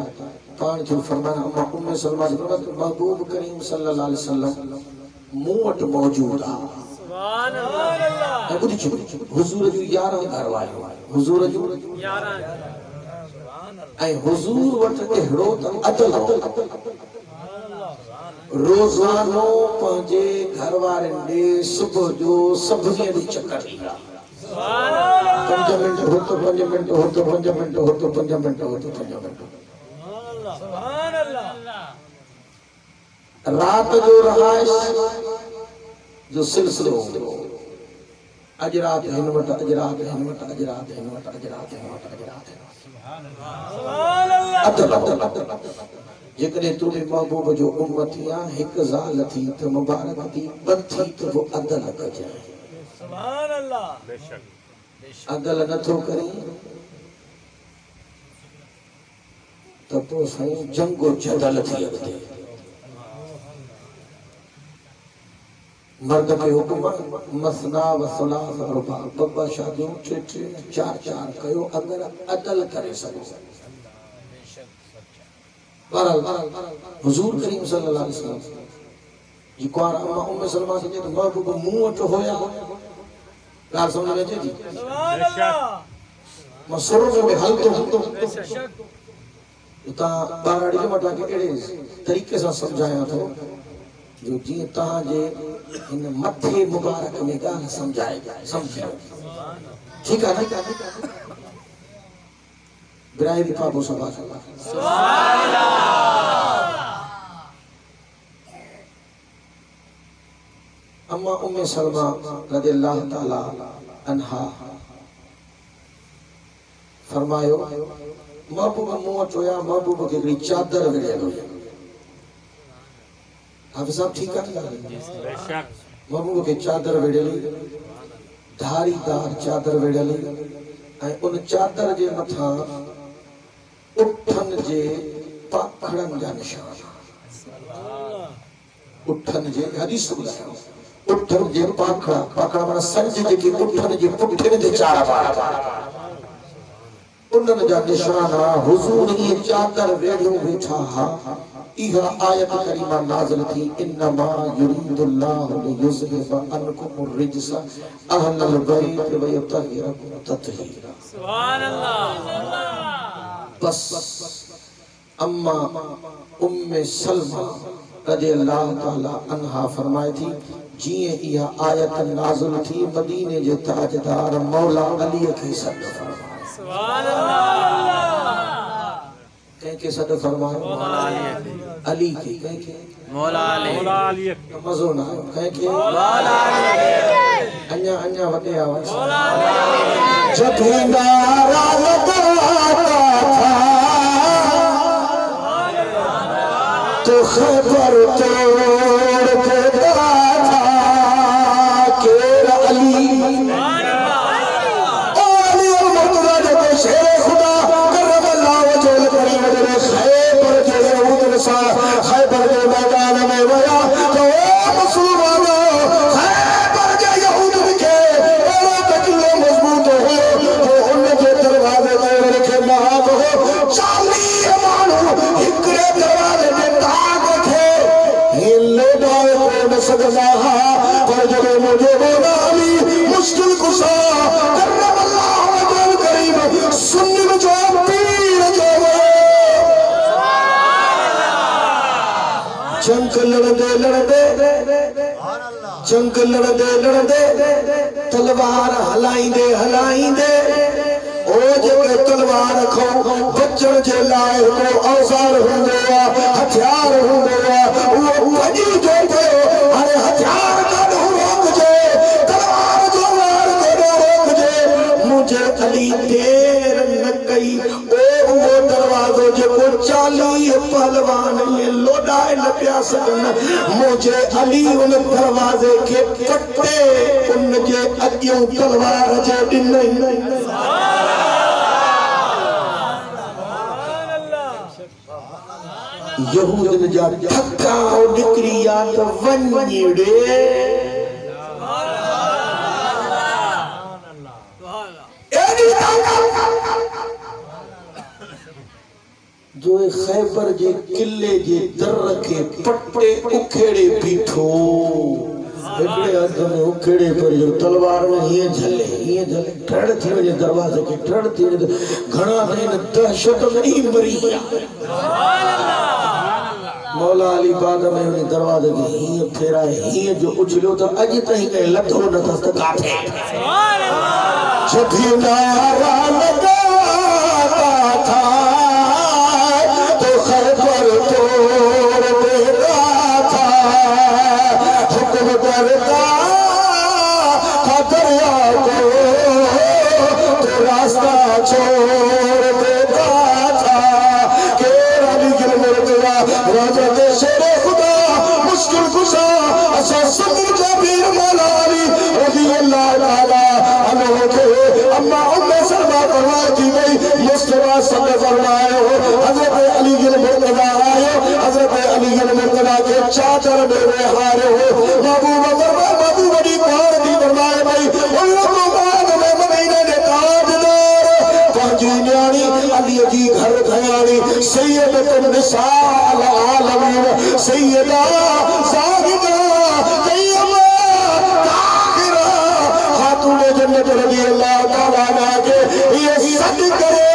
पान जो फरमाना अम्मा उम्मे सलमा जी महबूब करीम सल्लल्लाहु अलैहि वसल्लम मूट मौजूद आ सुभान अल्लाह ऐं ॿुधी छो हुजूर जो 11 घर वारो हुजूर जो 11 सुभान अल्लाह ऐं हुजूर वटि एड़ो त अदल रोजानो पंहिंजे घर वारनि ॾे सुबुह जो सभिनी ॾे चकर ॾींदा सुभान अल्लाह 5 मिनट हो तो 5 मिनट हो तो 5 मिनट हो तो 5 मिनट हो तो 5 मिनट सुभान अल्लाह रात जो रहाइश जो सिलसिलो अज रात हिन वट अज रात हिन वट अज रात हिन वट अज रात हिन वट अज रात सुभान अल्लाह अदल जेकॾहिं तूने महबूब जो उम्मती आहे हिकु ज़ाल थी त मुबारक थी ॿ थी त वो अदल कजाए सुभान अल्लाह बेशक अदल नथो करे त पोइ साईं जंगो जदल थी अॻिते मर्द के हुकुम मसना व सुलास और बब्बा शादियों टे टे चार चार कयो अगर अदल करे सको बहरहाल हुजूर करीम सल्लल्लाहु अलैहि वसल्लम जी कुआर अम्मा उम्मे सलमा से तो महबूब मुंह वट होया ॻाल्हि समझ में अचे थी सुभान अल्लाह मसरूर में हल तो बेशक उता बाराड़ी के मटा के एड़े तरीके से समझाया तो जो जी तहां जे इन मथे मुबारक में ॻाल्हि समझाए समझियो ठीक है बिराई पापो सभा सुभान अल्लाह अम्मा उम्मे सलमा रज़ियल्लाहु ताला अन्हा फरमायो महबूब मुंह चोया महबूब के हिकिड़ी चादर विढ़ियल हुई हाफ़िज़ साहब ठीक है बेशक महबूब के चादर विढ़ियल धारीदार चादर विढ़ियल ऐं उन चादर जे मथां उठन जे पाखड़न जा निशान उठन जे हदीस ॿुधायो उठन जे पाखड़ा पाखड़ा माना संज जेकी उठन जे पुठिन ते चार बार उन्हन जा निशान हुजूर ये चादर वेढ़ियो वेठा हा इहा आयत करीमा नाज़िल थी इन्नमा युरीदुल्लाहु लियुज़हिबा अन्कुम अर्रिज्स अहलल बैत व युतहिरकुम तत्हीरा सुभान अल्लाह बस अम्मा उम्मे सलमा रज़ियल्लाहु ताला अन्हा फरमाए थी जिए इहा आयत नाज़िल थी मदीने जे ताजदार मौला अली के सद फरमाए सुभान अल्लाह के सद फरमाए मौला अली के के मौला अली मज़ो ना के मौला अली अन्या वटे आवाज मौला अली जब नारा लगाता था तो खबर तोड़ देता था के अली शेर खुदा करम अल्लाह वजल करीम ने खैबर के यहूद सा खैबर के मैदान में वया तो मुसलमानों खैबर के यहूद के और तकिले मजबूत हो तो उनके दरवाजे में रखे नाग हो 40 मानू हिकरे दरवाजे में ताक थे हिले डाल को न सकता पर जब मुझे बोला अली मुश्किल कुशा करम अल्लाह सुन्नी में जो पीर जो जंग लड़दे तलवार हलाइंदे ओ जेके तलवार खो बचण जे लाए को औजार हुंदो हथियार हुंदो वो वजी जो कयो अरे हथियार कढो रोक जे तलवार जो वार कढो रोक जे मुझे अली देर न कई वो दरवाजो जेको 40 पहलवान ये लोडाए न पिया सकन मुझे अली उन दरवाजे के कटे उन जे अगियो तलवार जे दिन यहूदन जा ठक्का निकरी या त वञड़े जो खैबर जे किले जे दर के पट्टे उखेड़े बीठो एकड़े हथ में उखेड़े पर जो तलवार में ये झले टड़ थी वजे दरवाजे के टड़ थी घणा दिन दहशत में ही मरी सुभान अल्लाह मौला अली बाद में उन दरवाजे के ही फेरा ही जो उछलो तो अज तई के लथो न तस्त काठे सुभान अल्लाह जब नारा लगाता था खैबर तोड़ देता था हुक्म करता था दरिया को तो रास्ता छोड़ देता था के अली गिल मुर्तजा राजा के शेर खुदा मुश्किल कुशा अच्छा सब्र जबीर मौला अली रज़ी अल्लाह ताला अन्हु के अम्मा उम्मे सलमा फरमाती गई मुस्तफा सल्लल्लाहु अलैहि हजरत अली गिल मुर्तजा आए हजरत अली गिल मुर्तजा के चादर में हारे हो बाबू बड़ी पहाड़ दी फरमाए भाई उन लोगों बाद में मदीने ने ताजदार पंजी न्याणी अली जी घर खयानी सैयदतुन निसाल आलमीन सैयदा साहिदा तैयबा ताहिरा खातून जन्नत रज़ी अल्लाह ताला अन्हा के ये सद करे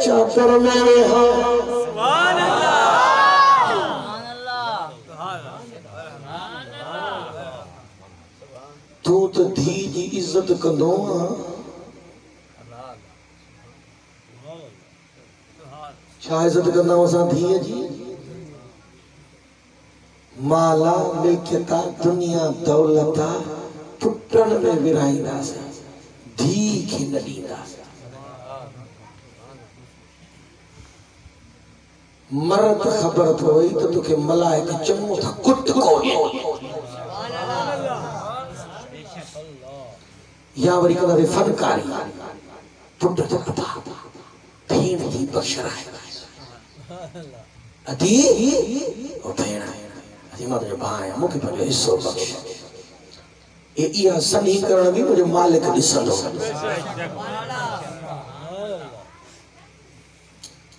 चादर में सुभान अल्लाह तू तो धी जी इज्जत कंदो छा इज्जत कंदा असां धी जी माला मिल्कियता दुनिया दौलता पुटन में विराईंदासीं धी खे न ॾींदासीं मरद खबर थोई तो तुके मलाइक चमो था कुट को या वरी कदा फनकारी पुट जकता धी भेण थी बख्शराए अदी ओ भेण अदी मां तुझो भाउ आहियां मूंखे पंहिंजो हिस्सो बख्श इहा सनी करण बि मुंहिंजो मालिक ॾिसंदो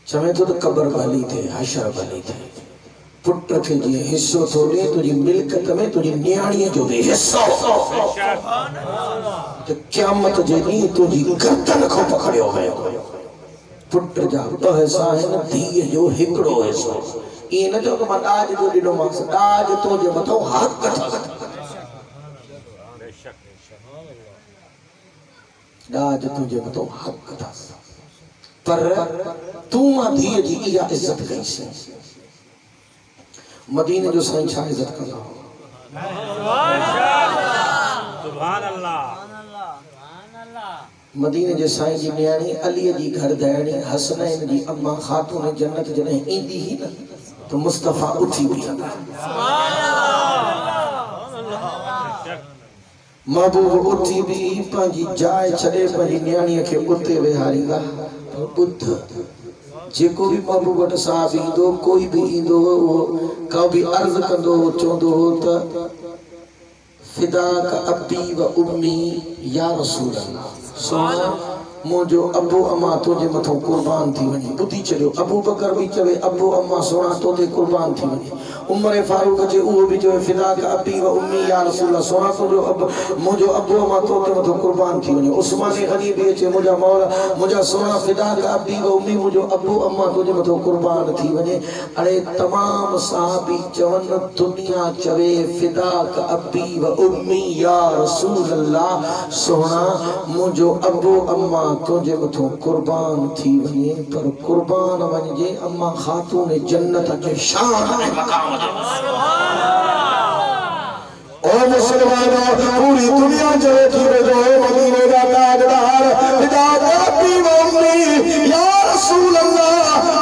चवे थो त क़बर भली थे हशर भली थे पुट खे जीअं हिस्सो थो ॾे तुंहिंजी मिल्कत में तुंहिंजी न्याणीअ जो बि हिस्सो त क़यामत जे ॾींहुं तुंहिंजी गर्दन खां पकड़ियो वियो पुट जा ॿ हिसा आहिनि धीअ जो हिकिड़ो हिसो ईअं न चओ त मां ॾाज जो ॾिनोमांसि ॾाज तुंहिंजे मथां हक़ अथसि ॾाज तुंहिंजे मथां हक़ अथसि पर तूं मां धीअ जी इहा इज़त कईसीं मदीने जो साईं छा इज़त कंदा सुभान अल्लाह मदीने जे साईं जी न्याणी अलीअ जी घरदायणी हसनैन जी अम्मा खातून जन्नत जॾहिं ईंदी ही न तो मुस्तफा उथी बीहंदा महबूब उथी भी पंहिंजी जाइ छॾे पंहिंजी न्याणीअ खे उते वेहारींदा ॿुध जेको भी महबूब वटि साहब ईंदो कोई भी ईंदो का भी अर्ज़ कंदो चवंदो त फिदाक अबी व उम्मी या रसूल अल्लाह सोना मुझो अबू अम्मा तुझे मथो कुर्बान थी वने बुद्धि चलो अबू बकर भी चवे अबू अम्मा सोना तोते कुर्बान थी वने उमर फारूक जे वो भी चवे फिदा का अबी व उम्मी या रसूल सोना तुझो अब मुझो अबू अम्मा तोते मथो कुर्बान थी वने उस्मान गनी भी चे मुझा मौला मुझा सोना फिदा का अबी व उम्मी मुझो अबू अम्मा तुझे मथो कुर्बान थी वने अरे तमाम साहबी चवन दुनिया चवे फिदा का अबी व उम्मी या रसूल अल्लाह सोना मुझो अबू अम्मा तुझे मथो कुर्बान थी वने पर कुर्बान वने अम्मा खातून जन्नत के शान है मकाम ओ मुसलमानों पूरी दुनिया चले थी जो मदीने का ताजदार फिदा अबी व उम्मी या रसूल अल्लाह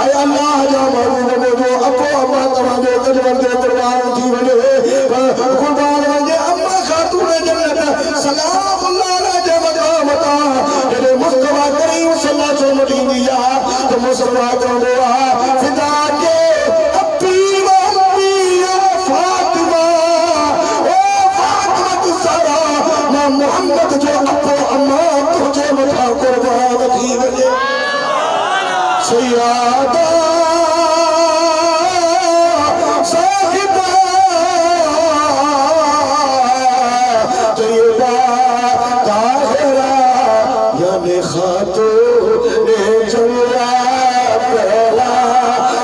ऐ अल्लाह जा महबूब जो अबू अम्मा तमाजो गजवन दे कुर्बान थी वने कुर्बान वने अम्मा खातून जन्नत सलाम अल्लाह अलैहि व सल्लम मुस्तफा करीम सल्लल्लाहु अलैहि वसल्लम दिया तो मुस्तफा कहंदो फिदा के अबी व उम्मी या फातिमा ओ फातिमा तुसारा ना मोहम्मद जो अबू अम्मा तुझे मथा कुर्बान थी वने सैयदा साहिबा तैयबा ताहिरा यानी खातून जन्नत पहला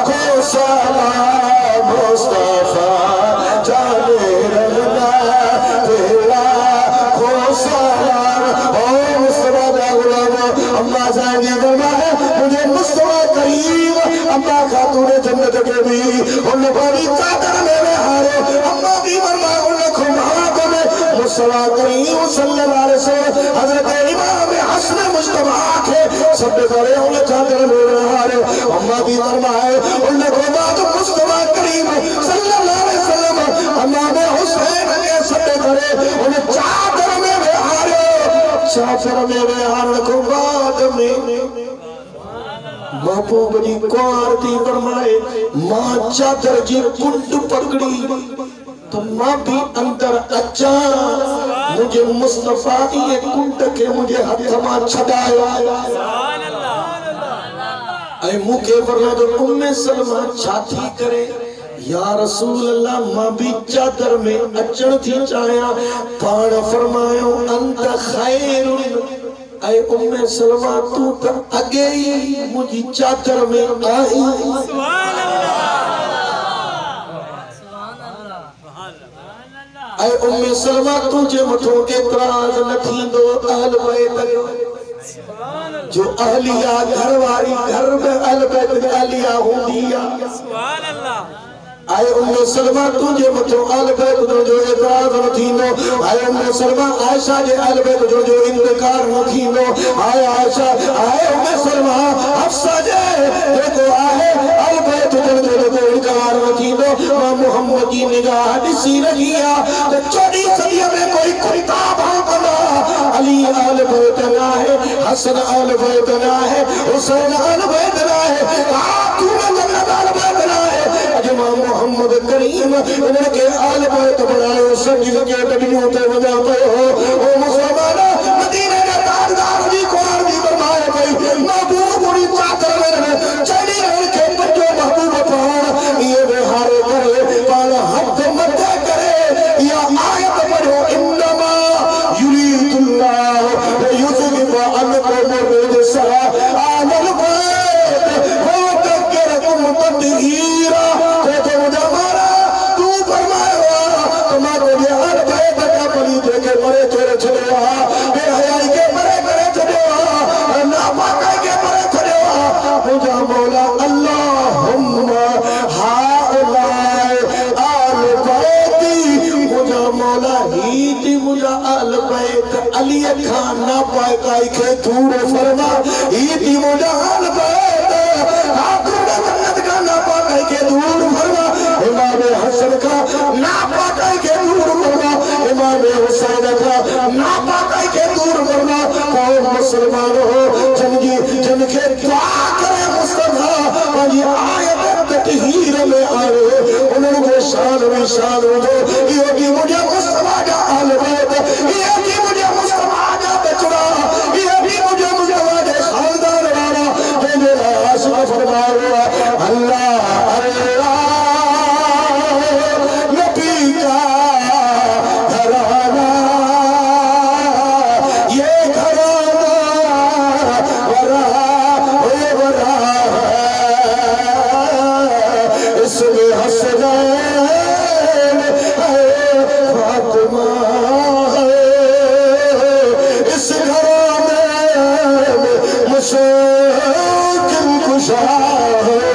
को सलाम मुस्तफा जाने रहना पहला को सलाम ओ मुस्तफा दा गुलाम अम्मा जाने फरमाए मुझे मुस्तफा करीम अम्मा खातून जन्नत के भी उन बड़ी चादर में हारे अम्मा भी फरमाए उन खुमार को मुस्तफा करीम सल्लल्लाहु अलैहि वसल्लम हजरत इमाम हसन मुस्तफा के सब करे उन चादर में हारे अम्मा भी फरमाए उन खुमार मुस्तफा करीम सल्लल्लाहु अलैहि वसल्लम अम्मा में हुसैन के सब करे उन चादर में हारे चादर में हारे को बाद में महबूब जी कुआर थी फरमाए मां चादर जी कुंड पकड़ी तो मां भी अंदर अचा मुझे मुस्तफा ये कुंड के मुझे हाथ में छड़ाया ऐ मुके फरमाया तो उम्मे सलमा छाती करे या रसूल अल्लाह मां भी चादर में अचण थी चाया पाण फरमायो अंत खैरुन ऐ उम्मे सलमा तू तो अगे ही मुझी चादर में आई सुभान अल्लाह ऐ उम्मे सलमा तुझे मथो एतराज न थींदो अहल बैत जो अहलिया घर वाली घर में अहल बैत अहलिया होंदी सुभान अल्लाह आए उम्मे सलमा तुझे मथो अहल बैत जो एतराज न थींदो आए उम्मे सलमा आयशा जे अहल बैत जो इनकार न थींदो आए आयशा आए उम्मे सलमा हफ्सा जे देखो आए अहल बैत जो इनकार न थींदो मां मोहम्मद की निगाह ॾिसी रही आ तो 24 सदी में कोई कुत्ता भौंकदा अली अहल बैत ना है हसन आल बैत ना है, हुसैन आल बैत ना है, तूने जन्नत आल बैत ना है। अजमा मोहम्मद करीम उनके आल बैत बनाए सर्टिफिकेट भी होते वजह पे हो। ओ मुसलमान मदीने के ताजदार जी को आरती फरमाए गई महबूब पूरी चादर में चढ़ी के बच्चों महबूब पान ये बिहारे करे पान हथ मध्य करे या आयत पढ़ो इन्नमा युरीदुल्लाह युज़हिबा अन्कुम रिजसा अहल बैत व युतहिरकुम तत्हीरा। तो जमाना तू फरमाया तुम्हारे लिए अहल बैत का बलि देके मरे चोरे चले बेहयाई के मरे करे चले नापाक के मरे चले मुझा मौला अल्लाहुम्मा हाउलाए आल बैती मुझा मौला हीती मुझा आल बैत अली खान ना पाए काई के दूर फरमा हीती मुझा आल बैत आखिर जन्नत का ना पाए के दूर फरमा इमाम हसन का ना पाए के दूर फरमा इमाम हुसैन का ना पाए के दूर फरमा। कौन मुसलमान हो जिनके दुआ करे मुस्तफा और ये आयत तत्हीर में आए उन्होंने शान में शान दो ये भी मुझे मुस्तफा का आल बैत ये भी मुझे मुस्तफा का बचड़ा ये भी मुझे मुस्तफा के खानदान वाला जो मेरा आशिक फरमाया अल्लाह अल्लाह नबी का घराना ये घराना वरा इसमें हसनैन है फातिमा है इस घराने में मुश्किल कुशा है।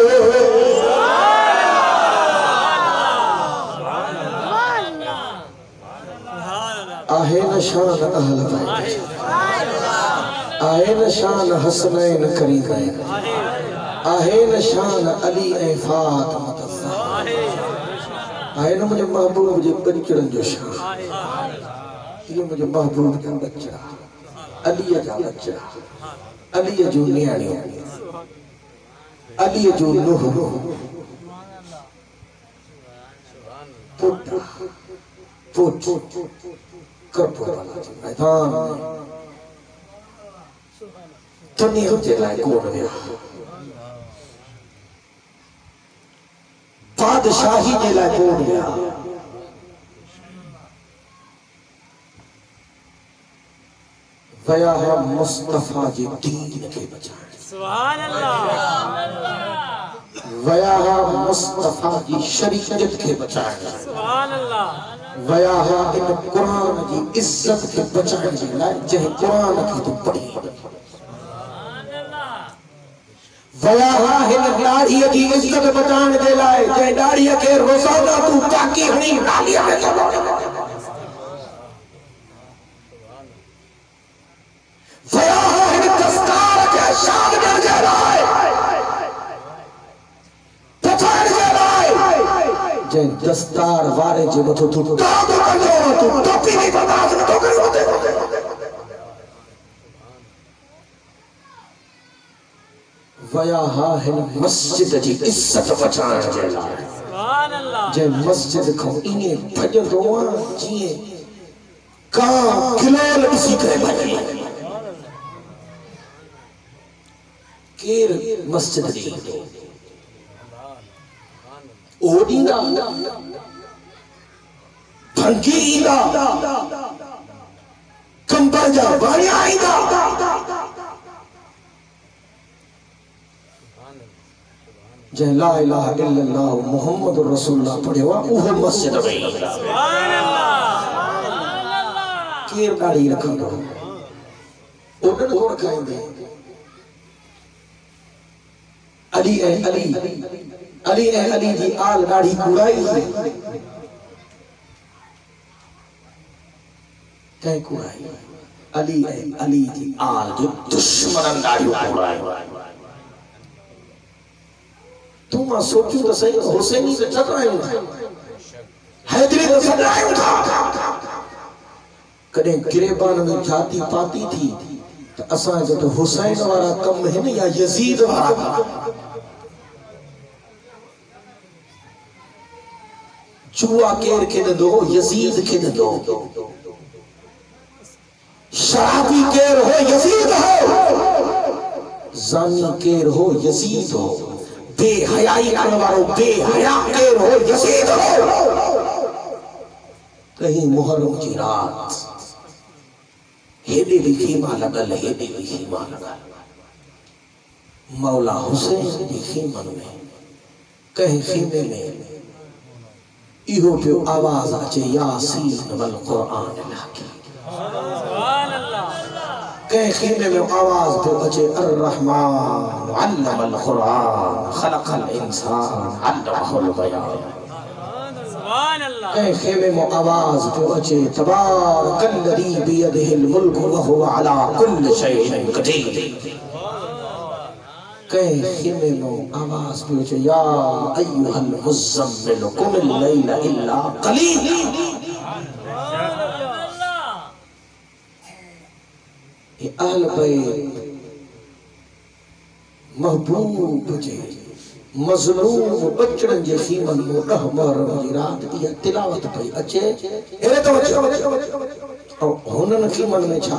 आहे नशान अहल बैत आहे नशान हसनैन करीमैन आहे नशान अली ऐं फातिमा आहे न मुझे महबूब जे बचड़न जो शान ये मुझे महबूब जा बच्चा अली जा बच्चा अली जो न्याणियों अली जो नूह पुट पुट करपुर वाला मैदान तनी होते लाए कोण विया बादशाही जे लाए कोण विया वया है मुस्तफा जी दीन के बचाने सुभान अल्लाह वया है मुस्तफा जी शरीयत के बचाने सुभान अल्लाह वया है इन कुरान की इज्जत के बचाने के लाए जह कुरान की तो पढ़ी वया है इन दाढ़ी की इज्जत बचाने के लाए जह दाढ़ी के रोजाना तू ताकी हनी नाली में चलो वया है इन दस्तार के शान में जलाए पछाड़ जलाए जय दस्तार वारे जे मथो तू दाग कंजो तू टोपी नहीं बर्दाश्त न तो करे होते वया हा है मस्जिद जी इज्जत बचाण जे लाए सुभान अल्लाह जय मस्जिद को इने भजदो जिए का खिलाल इसी करे भजे केर मस्जिद दी ओडींदा भंगी ईंदा कंबर जा बाणिया ईंदा जय ला इलाहा इल्लल्लाह मुहम्मदुर रसूलुल्लाह पढ़ेवा उहो मस्जिद में सुभान अल्लाह केर दाढ़ी रखंदो ओडन कोण खाइंदे अली ए अली अली ए अली जी आल दाढ़ी कुड़ाई कहीं कुड़ाई अली ए अली जी आल जो दुश्मन दाढ़ी कुड़ाई तू मां सोचू तो सही हुसैनी से टकरायूं हैदरी से टकरायूं था कदे गिरेबान में जाती पाती थी तो असां जो तो हुसैन वाला कम है न या यजीद वाला जुआ केर खेद दो यजीद खेद दो शराबी केर हो यजीद हो जानी केर हो यजीद हो बेहयाई करने वालों बेहया केर हो यजीद हो कहीं मुहर्रम की रात हेदे भी खीमा लगल हेदे भी खीमा लगल मौला हुसैन भी खीमन में कहीं खीमे में इहो पे आवाज आचे यासीन वल कुरान लाकी सुभान अल्लाह कहीं खीमे में आवाज पे आचे अर्रहमान अल्लमल कुरान खलकल इंसान अल्लमहुल बयान कहीं खेमे में आवाज पे बचे तबारकल्लज़ी बियदिहिल मुल्क व हुवा अला कुल्लि शैइन क़दीर कहीं खेमे में आवाज पे बचे या अय्युहल मुज़्ज़म्मिल कुमिल लैला इल्ला क़लील ये अहल बैत महबूब जे मज़लूम बचड़न जे खीमन मो ॾह मुहर्रम जी रात इहा तिलावत पई अचे हेरे तो अचे और हुनन खीमन में छा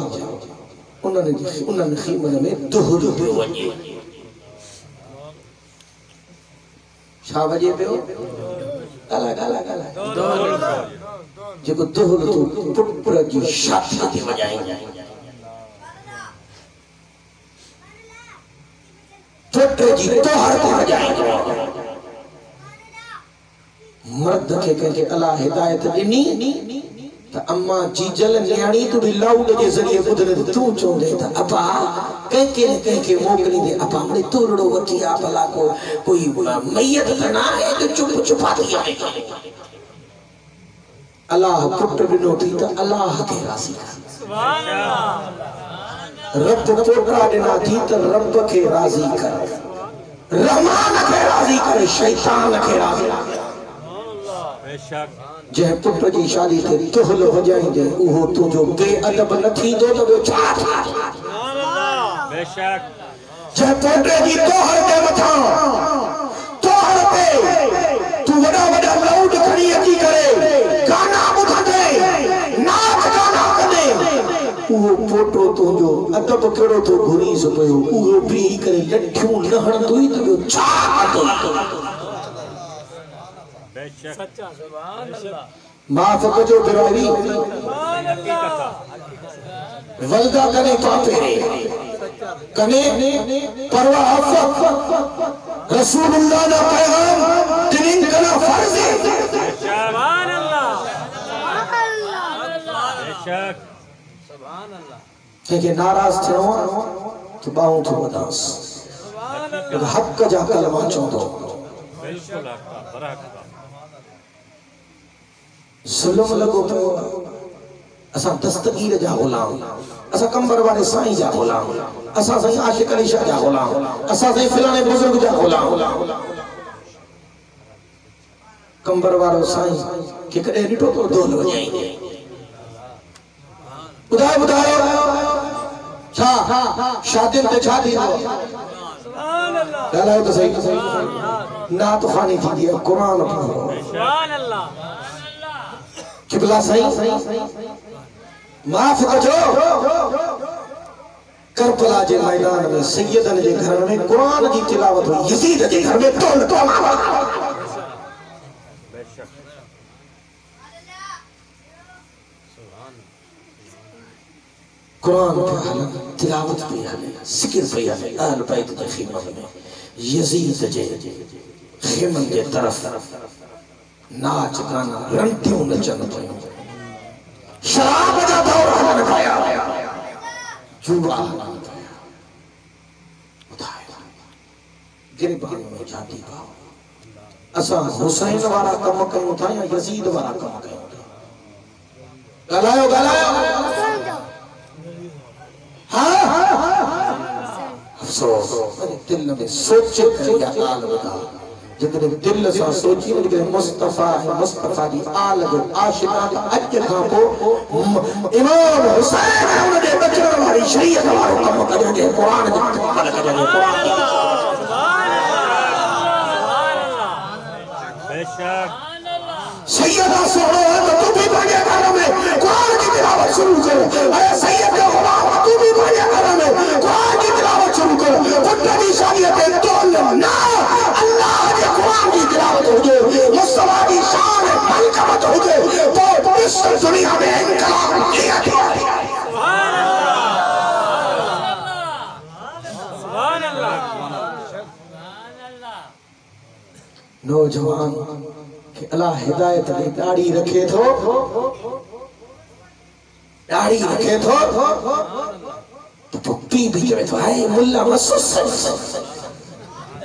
उन्हनि खीमन में दुहर पियो वञे छा वॼे पियो गाला गाला गाला जेको दुहर तू पुट जी शादी ते वॼाईंदा पुत्र जी तोहर को जाएंगे मर्द के कह के अल्लाह हिदायत दिनी त अम्मा जीजल न्याणी तू भी लाउड जे जरिए बुधरे तू चोंदे त अपा कह के मोकली दे अपा हमरे तोड़ो वठिया भला को कोई मैयत त ना है जो चुप छुपा दिया अल्लाह पुत्र बिनो थी त अल्लाह के राजी सुभान अल्लाह रब पोटरा देना थी तो रब के राजी कर रहमान के राजी कर शैतान के राजी बेशक जे पुत्र जी शादी थे तुहल हो जाएंगे उहो तुझो बेअदब न थी दो तो छा बेशक जे पोटरे जी तोहर के मथा तोहर पे तू वडा वडा लाउड खड़ी अची करे गाना ॿुधंदे नाच गाना कंदे उहो फोटो तुंहिंजो अदब कहिड़ो थो घुरीस पियो उहो बीह करे लठियूं न हणंदो ई त ॿियो छा कंदो बेशक सच्चा सुभान अल्लाह माफ़ कजो बिरादरी वल्दा कने पापे कने परवाह रसूलुल्लाह दा पैगाम तिनिन कना फर्ज है सुभान अल्लाह बेशक के नाराज थियो तो बाहू थो वदास हक जा कलमा चोंदो बिल्कुल हक बराक जुल्म लगो पियो असा दस्तगीर जा गुलाम असा कंबर वाले साईं जा गुलाम असा साईं आशिक अली शाह जा गुलाम असा साईं फलाने बुजुर्ग जा गुलाम कंबर वालो साईं के कदे ॾिठो तो ढोल वॼाईंदे बुधायो छा शादियुनि ते छा थींदो सुभान अल्लाह ॻाल्हायो त सही नात ख़ानी थींदी आहे क़ुर पढ़ो सुभान अल्लाह किबला सही माफ़ कजो करबला जे मैदान में सैयदन जे घर में कुरान जी तिलावत हुई यजीद जे घर में तोल बेशक कुरान पे हले तिलावत पे हले जिक्र पे हले अहल बैत के खिदमत में यजीद जे खिमन जे तरफ नाच गाना रंटियों नचन पयो शराब जा दौर हलन पाया जुआ उठाया गिरबान में जाती पाओ असा हुसैन वाला कम कयूं था या यजीद वाला कम कयूं था गलायो अफसोस दिल में सोचे या आल बता जितने दिल से सोची उनके मुस्तफा दी आल जो आशिका अज खां को इमाम हुसैन उनके बचन वाली शरीयत वारो कम करे जे कुरान जो अमल करे जे कुरान बेशक सैयदा सोनो है तो तू भी पढ़े घर में कुरान की तिलावत शुरू कर। अरे सैयद का गुलाम तू भी पढ़े घर में कुरान की तिलावत शुरू कर। पुत्र की शरीयत तो ना अल्लाह के कुरान की तिलावत हो जाए मुस्तफा की शान मलकमत हो जाए तो इस दुनिया में इनकलाब किया गया। सुभान अल्लाह नौजवान कि अल्लाह हिदायत दी दाढ़ी रखे थो तो पुप्पी भी चवे तो है मुल्ला मसुस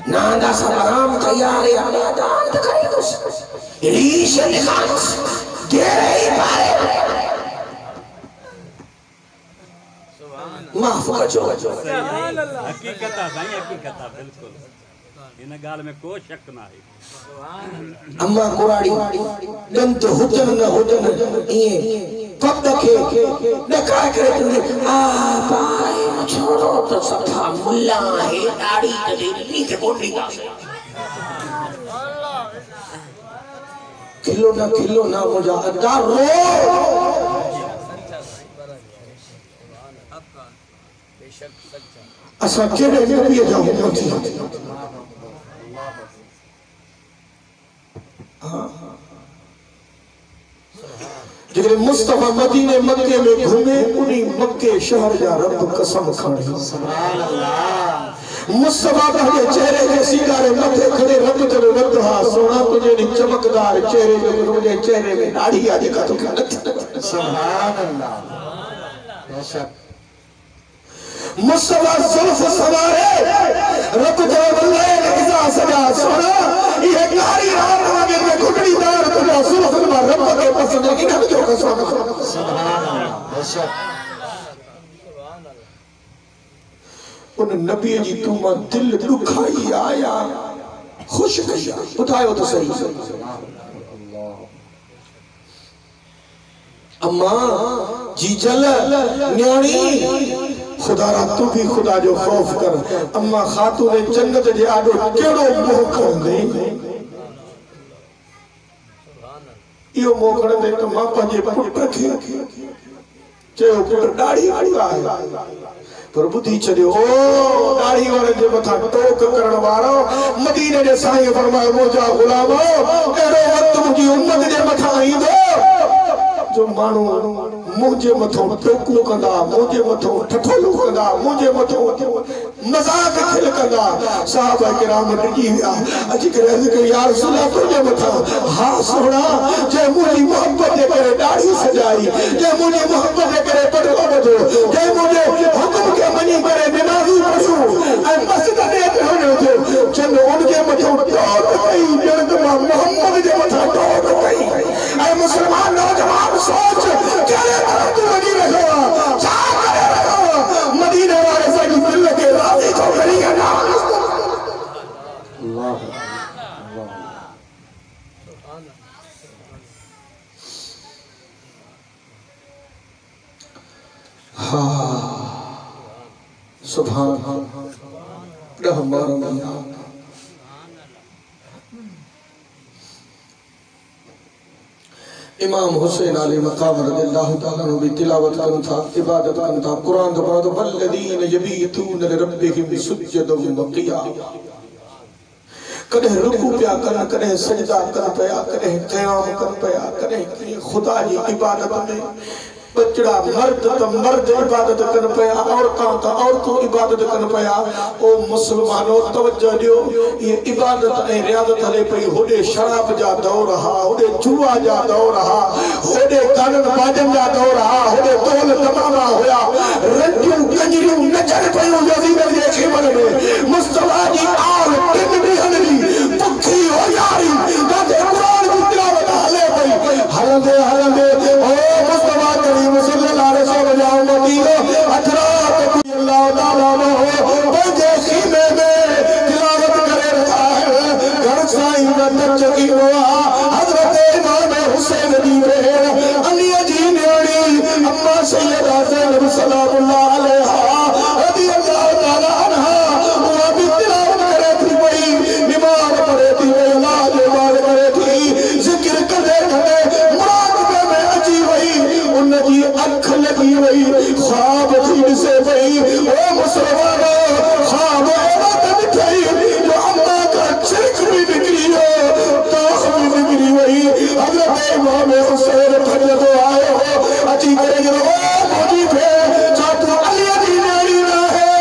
नांदा सा आराम तैयार है आदान तो करे तो रीश निकाल दे रही पारे माफ कर जो हकीकत है भाई हकीकत है बिल्कुल इन गाल में कोई शक ना है। अम्मा कुराड़ी दंत हुजन न हुजन ये कब देखे न काय करे तुझे आ भाई छोड़ो तो सफा मुल्ला है दाढ़ी तेरी के कोंडी का खिलो ना मुझा अदा रो असा केड़े में भी जाऊं जिगरे मुस्तफा मदीने मक्के में घूमे उन्हीं मक्के शहर जा रब कसम खानी सुभान अल्लाह। मुस्तफा के चेहरे के सितारे मथे खड़े रब तेरे वदहा सोना तुझे नी चमकदार चेहरे जो तुझे चेहरे में दाढ़ी आज का तो सुभान अल्लाह। बेशक मुस्तफा जुल्फ सवारे रब तेरे वल्लैल इज़ा सजा सोना ये कारी रात में घुटड़ी दार तुझे जुल्फ में रब के पसंद की ना जो कसम सुभान अल्लाह। बेशक उन नबी जी तुम दिल दुखाई आया खुश किया उठायो तो सही अम्मा जी जल न्याणी खुदा रा तू भी खुदा जो खौफ कर। अम्मा खातून जन्नत जे आडो केड़ो मोह खंदे यो मोह खंदे तो मां पंजे पुट खे चयो पुट दाढ़ी वाला है पर बुद्धि चलियो ओ दाढ़ी वाले जे मथा टोक करण वारो मदीने जे साईं फरमायो मोजा गुलामो एड़ो वक्त मुजी उम्मत जे मथा ईंदो जो मानू मुझे मथो टोकू कंदा मुझे मथो ठठोलू कंदा मुझे मथो मजाक खिल कंदा साहबा किराम डिगी विया अज करे के यार सुना तुझे मथा हां सोना जे मुजी मोहब्बत दे करे दाढ़ी सजाई जे मुजी मोहब्बत दे करे पटको बजो जे मुझे हुक्म के मनी करे नमाज़ी पढ़ू ए मस्जिद दे होने तो चलो उनके मथो टोक कई जन मोहम्मद जे मथा टोक कई ए मुसलमान नौजवान सोच करे तू मदीने रहो जा करे रहो मदीने वाले से दिल के राजी तो करेगा ना अल्लाह अल्लाह हाँ सुभान रहमान इमाम हुसैन अली मकाम रज़ियल्लाहु ताला अन्हु भी तिलावत करन था इबादत करन था कुरान तो पढ़ो वल्लदीन यबीतून लिरब्बिहिम सुज्जदन व क़ियाम कदे रुकू पिया कर कदे सजदा कर पिया कदे क़याम कर पिया कदे खुदा जी इबादत में बचड़ा मर्द तो मर्द इबादत कर पिया औरतां तो औरतों इबादत कर पिया ओ मुसलमानों तवज्जो दियो ये इबादत ए रियादत हले पई होडे शराब जा दौर हा होडे जुआ जा दौर हा होडे गानन बाजन जा दौर हा होडे तोल तमामा होया रंजू कंजरियूं नचन पयूं यजीद जे खेमन में मुस्तफा जी आल तिन भी हलदी भुखी हो यारी दादे कुरान की तिलावत हले पई हलंदे हलंदे ओ मुस्तफा करीम सल्लल्लाहु अलैहि वसल्लम मदीना हजरत अल्लाह ताला ने बजे सीने में तिलावत करे रहा है घर साईं में तचकी हुआ हजरत इमाम हुसैन दी बेहर अली जी नेड़ी अम्मा सैयदा ज़ैनब सलामुल्लाह अलैहा वही ख्वाब थी से वही ओ मुसलमानो ख्वाब ऐसा दिखाई जो अम्मा का चिरक भी निकली हो ताख भी निकली वही हजरत इमाम हुसैन फजर तो आए हो अच्छी करेंगे ओ मुझी थे चातु अली दी नारी ना है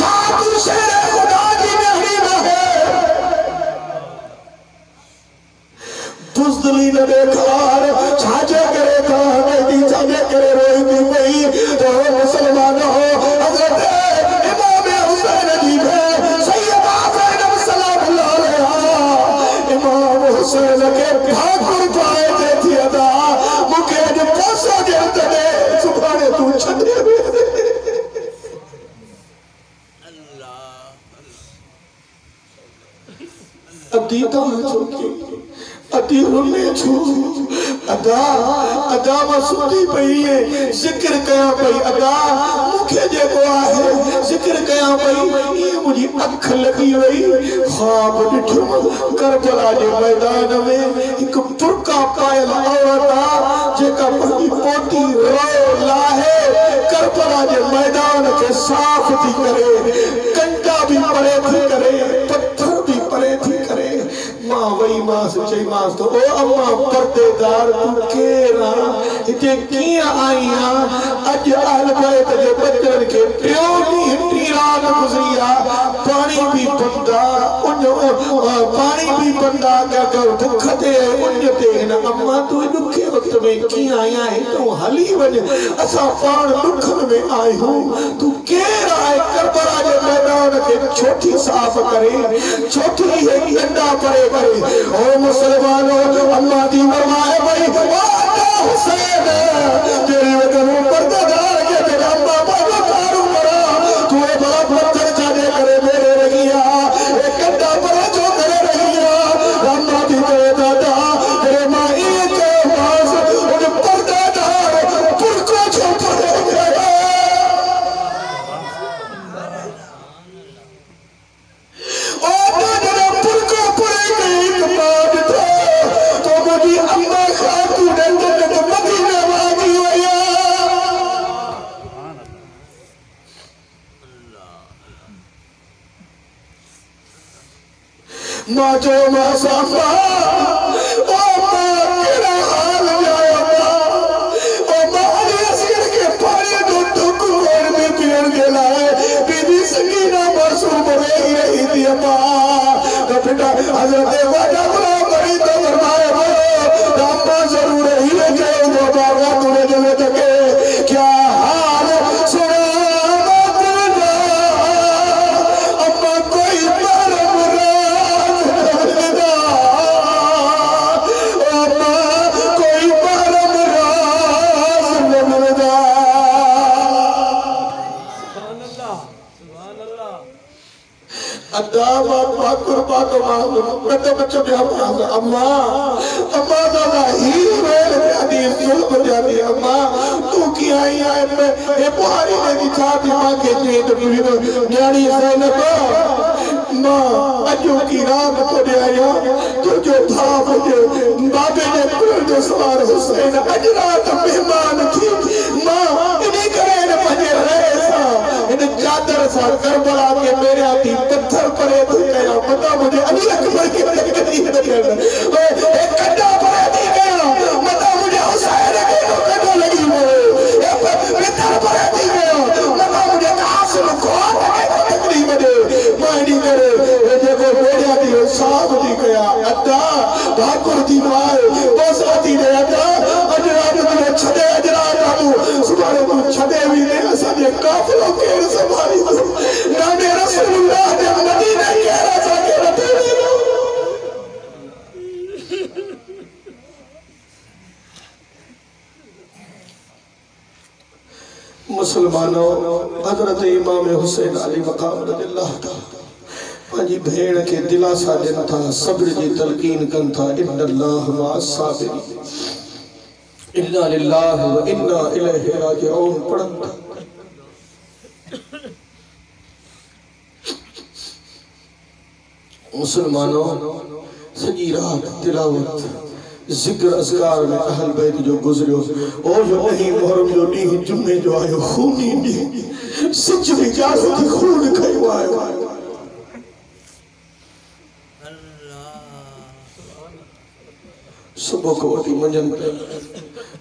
चातु शेर खुदा की नारी ना है बुज़दिली न देखा छाजे करे कहा दी छाजे करे रोई थी वही तो मुसलमानों हजरत इमाम हुसैन जी है सैयदा ज़ैनब सलामुल्लाह अलैहा इमाम हुसैन के ठाकुर पाए थे थी अदा मुके जो पोसा दे तने सुभाने तू छदे अल्लाह अदीता चौकी अदी रोने छू अदा अदा मसूदी पई है जिक्र कया पई अदा मुखे जेको आहे जिक्र कया पई ये मुझी अख लगी वई ख्वाब डिठम करबला जे मैदान में एक बुरका पायल औरत जेका पंहिंजी पोती रो लाहे करबला जे मैदान के साफ थी करे कंडा भी परे थी करे पत्थर भी परे थी करे मां वही मां सच्ची मां तो ओ अम्मा पर्देदार तू केरा इते किया आईया अज अहल बैत जे बच्चन के प्योनी टीरान गुजरिया पानी भी बंदा उन पानी भी बंदा का दुख ते उन ते न अम्मा तू दुखे वक्त में किया आईया है तू हली वने असा पान दुख में आई हूं तू केरा है करबला जे मैदान के छोटी साफ करे छोटी है गंदा परे करे ओ मुसलमानों अल्लाह दी फरमाए भाई वादा हुसैन तेरे वतन पर्दादार के तेरा बाबा का कारू करा तू ए बड़ा पत्थर जाने करे मेरे रगिया ए कंडा पर जो करे रगिया अल्लाह दी तेरे दादा तेरे माई के पास उन पर्दादार पुरको जो पड़े गया ओ तेरे पुरको पड़े गई कमाद तो मुझे अम्मा खातून ने जन्नत मदीना वादी होया मां जो मां सामा ओ मां केड़ा हाल जाया ओ मां असर के पानी दो ठुक कोर में पीण के लाए बीबी सकीना मासूम रही थी अम्मा तो बेटा हजरत वादा गुलाम बड़ी तो फरमाए अम्मा जरूर ही है जो बाबा तूने जमे तके क्या हाल सुना अम्मा कोई मरम राज अम्मा कोई मरम राज नमदा अदा बाबा कुर्बा तो मां बच्चों के हम अम्मा अम्मा दादा ही वेल जाती जुल्म जाती अम्मा तू की आई है मैं ये बुहारी ने की छाती मां के जे तो न्याणी ज़ैनब मां अजो की रात तो दे आया तो जो था मुझे बाबे ने पुर जो सवार हुसैन अज रात मेहमान थी मां इन्हीं करे ने पजे रहे सा इन चादर सा करबला के मेरे आती पत्थर परे थी गया पता मुझे अली अकबर की तकदीर करना एक कंडा परे थी गया पता मुझे हुसैन के कंडा लगी वो एक पत्थर परे थी गया पता मुझे कासिम को तकदीर दे मानी करे देखो मेरे आती साहब थी गया अद्दा ठाकुर दी माए बस आती ने अद्दा अजरात ने छदे अजरात आबू सुभाने तू छदे भी ने असाजे काफिलों के संभाली नामे रसूलुल्लाह दे मदीने के राजा के रते मुसलमानों हजरत इमाम हुसैन अली मकाम रज़ियल्लाहु ताला पंहिंजी भेण के दिलासा ॾियनि था सब्र जी तलकीन कनि था इन्नल्लाह मअस साबिरीन इन्ना लिल्लाहि व इन्ना इलैहि राजिऊन पढ़नि था मुसलमानों सॼी रात तिलावत जिक्र अज़कार में अहल बैत जो गुजरियो ओ जो नहीं मुहर्रम जो डी जुम्मे जो आयो खूनी डी सच में जानो थी खून खयो आयो सुबह को वठी मंझंदि पे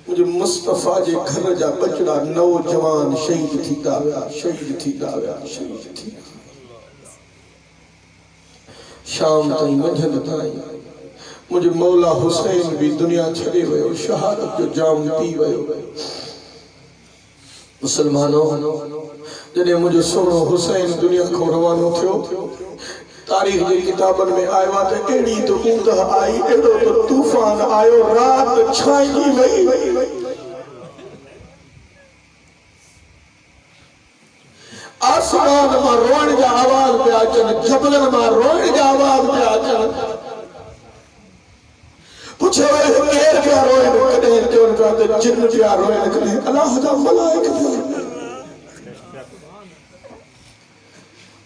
मुझे मुस्तफा जे घर जा बचड़ा नौजवान शहीद थींदा विया शहीद थींदा विया शहीद थींदा शाम ताईं मंझंदि ताईं मुझे मौला हुसैन भी दुनिया छड़े वियो शहादत जो जाम पी वियो मुसलमानों जॾहिं मुझे सोनो हुसैन दुनिया को रवानो थियो तारीख जी किताबन में आया तो एड़ी तो ऊंदह आई एड़ो तो तूफान आयो रात छाई वई आसमान में रोण जा आवाज पे अचन जबलन में रोण जा आवाज पे अचन पूछे केर पिया रोए कदे क्यों पिया जिन्न पिया रोए कदे अल्लाह दा मलाइका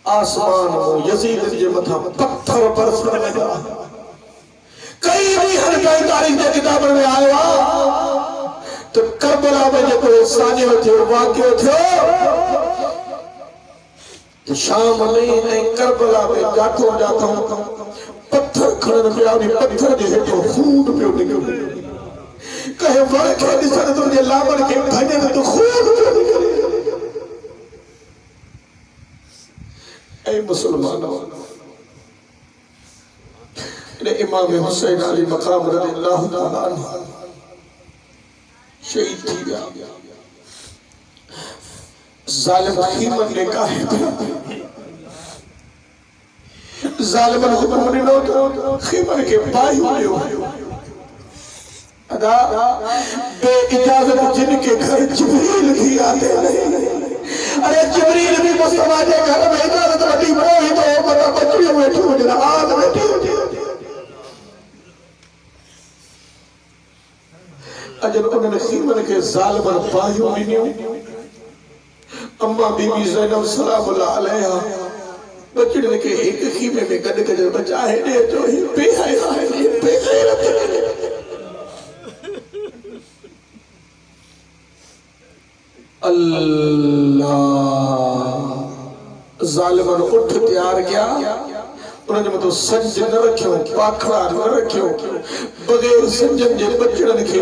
आसमान में यजीद जे मथा पत्थर बरसने लगा कई भी हर कई तारीख के किताबन में आया तो करबला में जो कोई सानियो थे वाक़ियो थियो तो शाम में करबला में जातो जातो पत्थर खड़न पिया पत्थर जे हेठो खून पियो निकले कहे वण के दिसन तुझे लावण के भजन तो खून पियो निकले ऐ मुसलमानों ने इमाम हुसैन अली मकाम रज़ियल्लाहु तआला अन्हु शहीद थी गया जालिम खीमन ने कहा जालिमन हुक्म ने लो खीमन के भाई हुए अदा बे इजाजत जिनके घर जिब्रील भी आते नहीं अरे जिब्रील भी मुस्तफा के घर में इजाजत वठी वही तो मत बच्चियों बैठी हो जरा आज बैठी अजल उन्होंने खीमन के जालिमन पाहियो दिनियो अम्मा बीबी ज़ैनब सलामुल्लाह अलैहा बच्चड़े के एक खीमे में गड गड बचा है दे जो ही बेहया है बेगैरत अल्लाह जालिमन उठ तैयार किया उन्होंने मतलब संज न रखियो पाखड़ा न रखियो बगैर संजन जे बचड़न के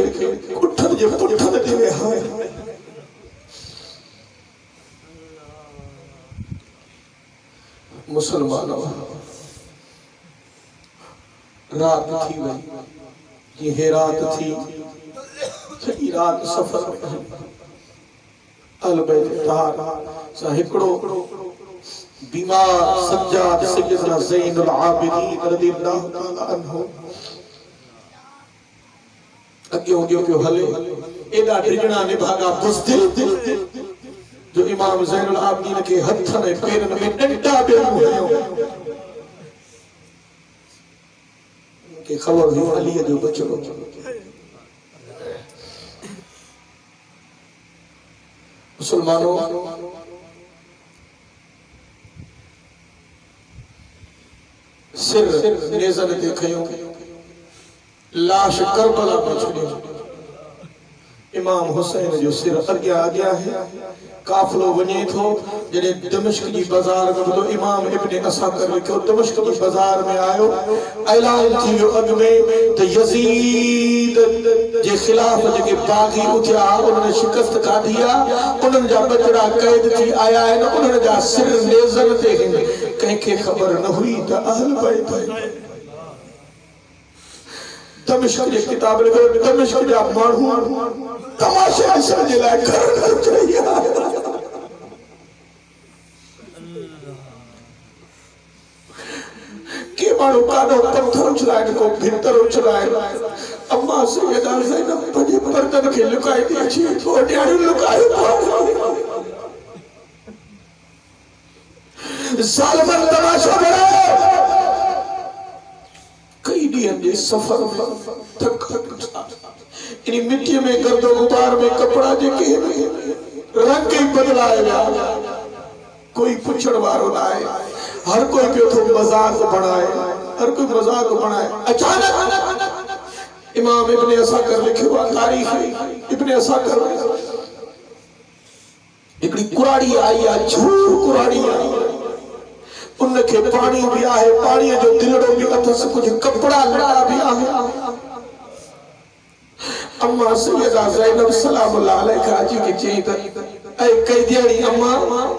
उठन जे पुठन देवे हाय मुसलमानों रात थी वही ये रात थी सही रात सफर में अलबैत तार साहिकड़ो बीमार सज्जाद सैयदना ज़ैनुल आबिदीन रज़ियल्लाहु तआला अन्हु अगियो क्यों हले एडा डिजणा ने भागा बुज़दिल जो इमाम ज़ैनुल आबिदीन के हथन में पैरन में डंडा पे हुयो के खबर हुई अली जो बचड़ो मुसलमानों सिर नेज़न ते खयो लाश करबला में छड़ियो इमाम हुसैन जो सिर अगिया आ गया है काफिलो वने थो जडे दमिश्क की बाजार में तो इमाम इब्न असकर लिखो दमिश्क की बाजार में आयो ऐलान थियो अग में तो यजीद जे खिलाफ जे बागी उठा उन्होंने शिकस्त खा दिया उन्होंने जा बचड़ा कैद थी आया है ना उन्होंने जा सिर नेज़न ते कहीं के खबर न हुई तो अहल बैत दमिश्क की किताब लिखो दमिश्क जा मानू तमाशे समझ लाए घर चाहिए के मानू काडो पत्थर उछलाए को भीतर उछलाए अम्मा सैयदा ज़ैनब पजे बर्तन के लुकाई दी छी छोटियाड़ी लुकाई जालिमन तमाशा बड़ा कई दिन जे सफर में थक इनी मिट्टी में गर्दो गुबार में कपड़ा जे के रंग ही बदलाया कोई पुछड़ वारो लाए हर कोई पे तो मजाक बनाए हर कोई मजाक बनाए अचानक इमाम इब्ने असाकर लिखे हुआ तारीख इब्ने असाकर हिकिड़ी कुराड़ी आई आहे, झूर कुराड़ी आई, उनखे पानी भी आहे, पानी जो दिलड़ो भी अथसि, कुछ कपड़ा लड़ा भी आहे। अम्मा सैयदा ज़ैनब सलामुल्लाह अलैहा जी के चई त ऐ कैदियाणी अम्मा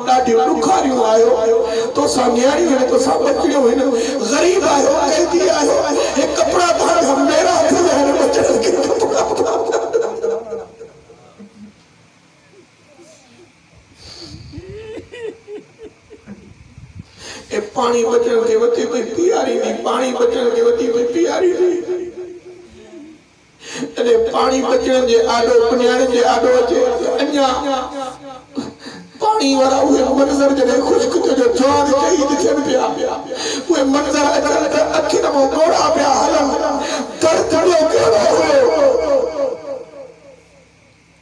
ॾाढी ॾुखारियूं आयो, तोसां न्याणियूं आहिनि, तोसां बचिड़ियूं आहिनि, ग़रीब आहियो, कैदी आहियो, हे कपड़ा तव्हांजा मेरा हथ में आहिनि, बचण खे कपड़ा ए पानी बचण खे वती कोई पीआरी नी, पानी बचण खे वती कोई पीआरी नी। अरे पानी बचण जे आडो पुण्याण जे आडो अचे अञा पानी वारा उहे मंजर जॾहिं खुश्क जो जवान शहीद थियनि पिया, उहे मंजर अचनि त अखियुनि मां ॻोढ़ा पिया हलनि, दर्द जो कहिड़ो हुयो।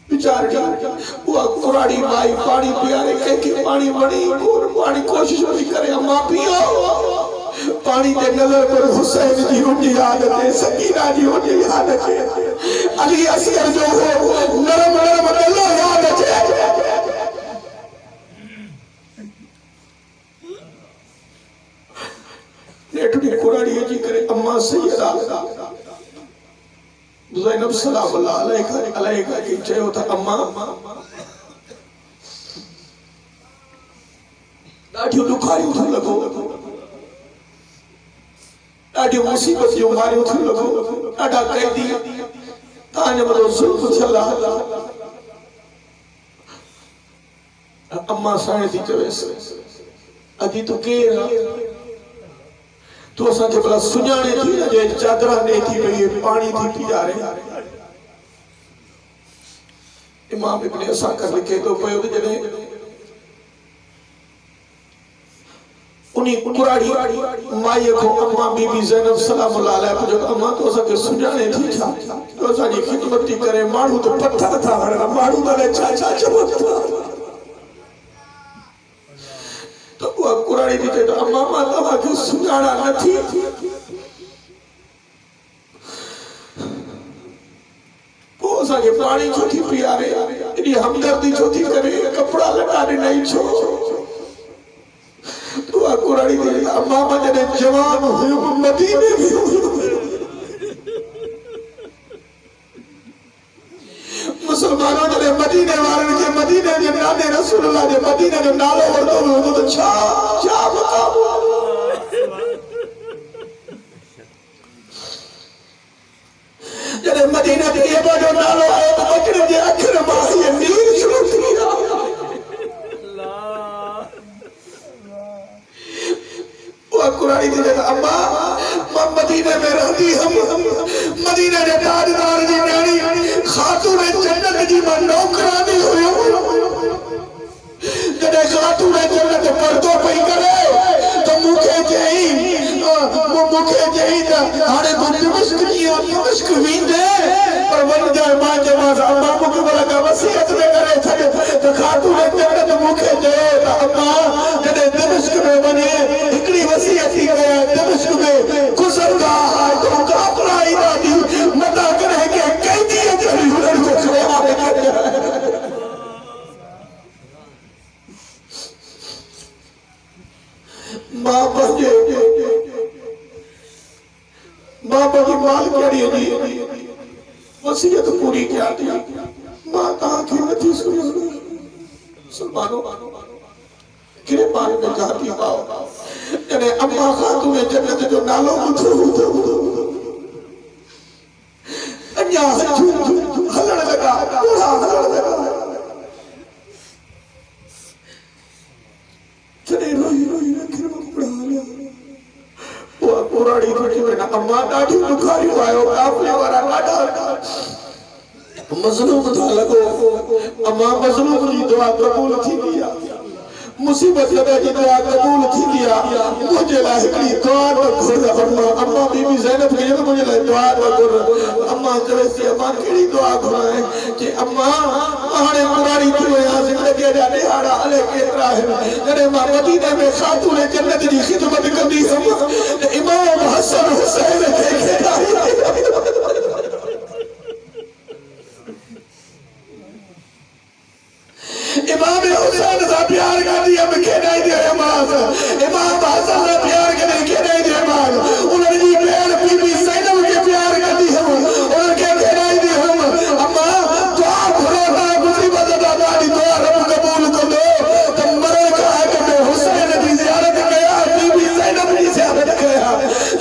वीचारी उहा कुराड़ी माई पानी पीआरे कंहिंखे पानी वणी कोन, पानी कोशिश थी करे अम्मा पीओ, पानी ते नज़र पर हुसैन जी उनजी याद अचे, सकीना जी उनजी याद अचे, अली असगर जो हो नरम नरम गलो याद अचे। नेठड़ी कुराड़ी जी करे अम्मा सैयदा ज़ैनब सलामुल्लाह अलैहा की चयो त अम्मा ॾाढियूं ॾुखारियूं थियूं लॻो, ॾाढियूं मुसीबत जूं मारियूं थियूं लॻो, ॾाढा कैदी तव्हांजे मथां ज़ुल्म थियल आहे। अम्मा साईं थी चवेसि अजी तूं केरु आहे, तू असांखे भला सुञाणे थी न जे चादर ॾे थी वई पानी थी पीआरे। इमाम इब्ने असाकर लिखे थो पियो त जॾहिं उनी कुराड़ी माईअ खां अम्मा बीबी ज़ैनब सलामुल्लाह अलैहा पुछो अम्मा तू असांखे सुञाणे थी छा, तू असांजी ख़िदमत थी करे, माण्हू त पथर था हणनि, माण्हू त छा छा चवनि था। तो वो कुराड़ी थी चए त अम्मा मां तव्हांखे सुञाणा नथी, पोइ असांखे पाणी छो थी पीआरे, एॾी हमदर्दी छो थी करे, कपिड़ा लटा ॾिनई छो। तो वो कुराड़ी थी चए अम्मा मां जॾहिं जवान हुयुमि मदीने में मुसलमानों जॾहिं मदीने वारनि खे मदीने जे नाले रसूलुल्लाह जे मदीने जो नालो वठो वियो त छा छा मक़ाम हो। जॾहिं मदीने जे एबा जो नालो आयो त बचड़े जे अखियुनि मां हीअ नीर शुरू थी आहे। उहा कुराड़ी थी चए अम्मा मां मदीने में रहंदी हुअमि, मदीने जे ताजदार जी न्याणी खातून जन्नत जी मां नौकरानी हुयमि। जॾहिं खातून जन्नत पर्दो पई करे त मूंखे चई त हाणे तूं दिमश्क वेंदे पर वञ जाए, मां चयोमांसि अम्मा मूंखे भला का वसीयत में करे छॾ त खातून जन्नत मूंखे चयो त अम्मा जॾहिं दिमश्क में वञे हिकिड़ी वसीयत थी करे दिमश्क में गुज़रगाह आहे तो काफ़िरा ईंदा थी मता करे के कैदी अचनि हुननि जो ख़्याल कजे। मां पंहिंजी मालकियाणीअ जी वसीयत पूरी कयां थी, मां तव्हांखे नथी सुञाणां। मुसलमानो कहिड़े पान में जाती पाओ, जॾहिं अम्मा खातून जन्नत जो नालो ॿुधो अञा हलण लॻा, ॻोढ़ा हलण लॻा। जॾहिं रोई रोई अखियुनि मां ॻोढ़ा हलिया, उहा कुराड़ी थी वञे अम्मा ॾाढियूं ॾुखारियूं आयो, काफ़िले वारा ॾाढा मज़लूम था लॻो। अम्मा मज़लूम जी दुआ क़बूल थींदी आहे, मुसीबत लॻे जी दुआ क़बूल थींदी आहे। मुंहिंजे लाइ हिकिड़ी दुआ त घुर अम्मा, अम्मा बीबी ज़ैनब खे चयो मुंहिंजे लाइ दुआ त घुर। अम्मा चवेसि अम्मा कहिड़ी दुआ घुराए, चई अम्मा हाणे कुराड़ी थी वञा, ज़िंदगीअ जा ॾिहाड़ा हले केतिरा आहिनि। जॾहिं मां मदीने में खातून जन्नत जी ख़िदमत कंदी हुअमि त इमाम हसन हुसैन खे खेॾाई हुसैन सा प्यार कर दिया मैं खेना ही दे मास इमाम हसन सा प्यार कर नहीं खेना ही दे मास उन्होंने जी बहन बीबी ज़ैनब के प्यार कर दी हम उनके खेना ही दे हम अम्मा दुआ भरोसा मुसीबत दा बाड़ी दुआ रब कबूल को दो तुम मरे कहा कि मैं हुसैन की ज़ियारत गया बीबी ज़ैनब की ज़ियारत गया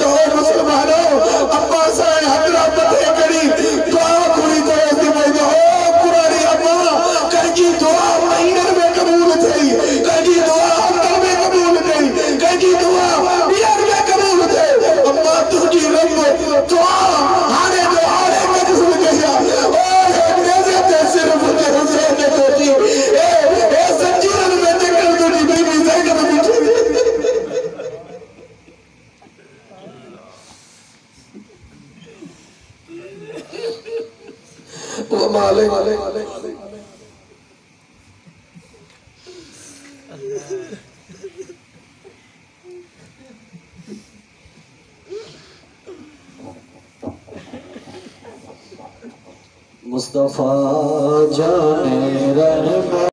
तो मुसलमानों अम्मा सा हजरा पते करी दुआ पूरी तरह से मैं दो कुरानी अम्मा कहीं दुआ महीने में कबूल थई कहीं दुआ अंदर में कबूल थई कहीं दुआ ईयर में कबूल थे अम्मा तुझी रब दुआ हारे दुआरे कबूल किया और नेज़े ते सिर्फ मुझे हुसैन ने तोती ए संजीरन में निकल तुझी बीबी ज़ैनब बिठी वो मालिक मुस्तफा जाने रहमान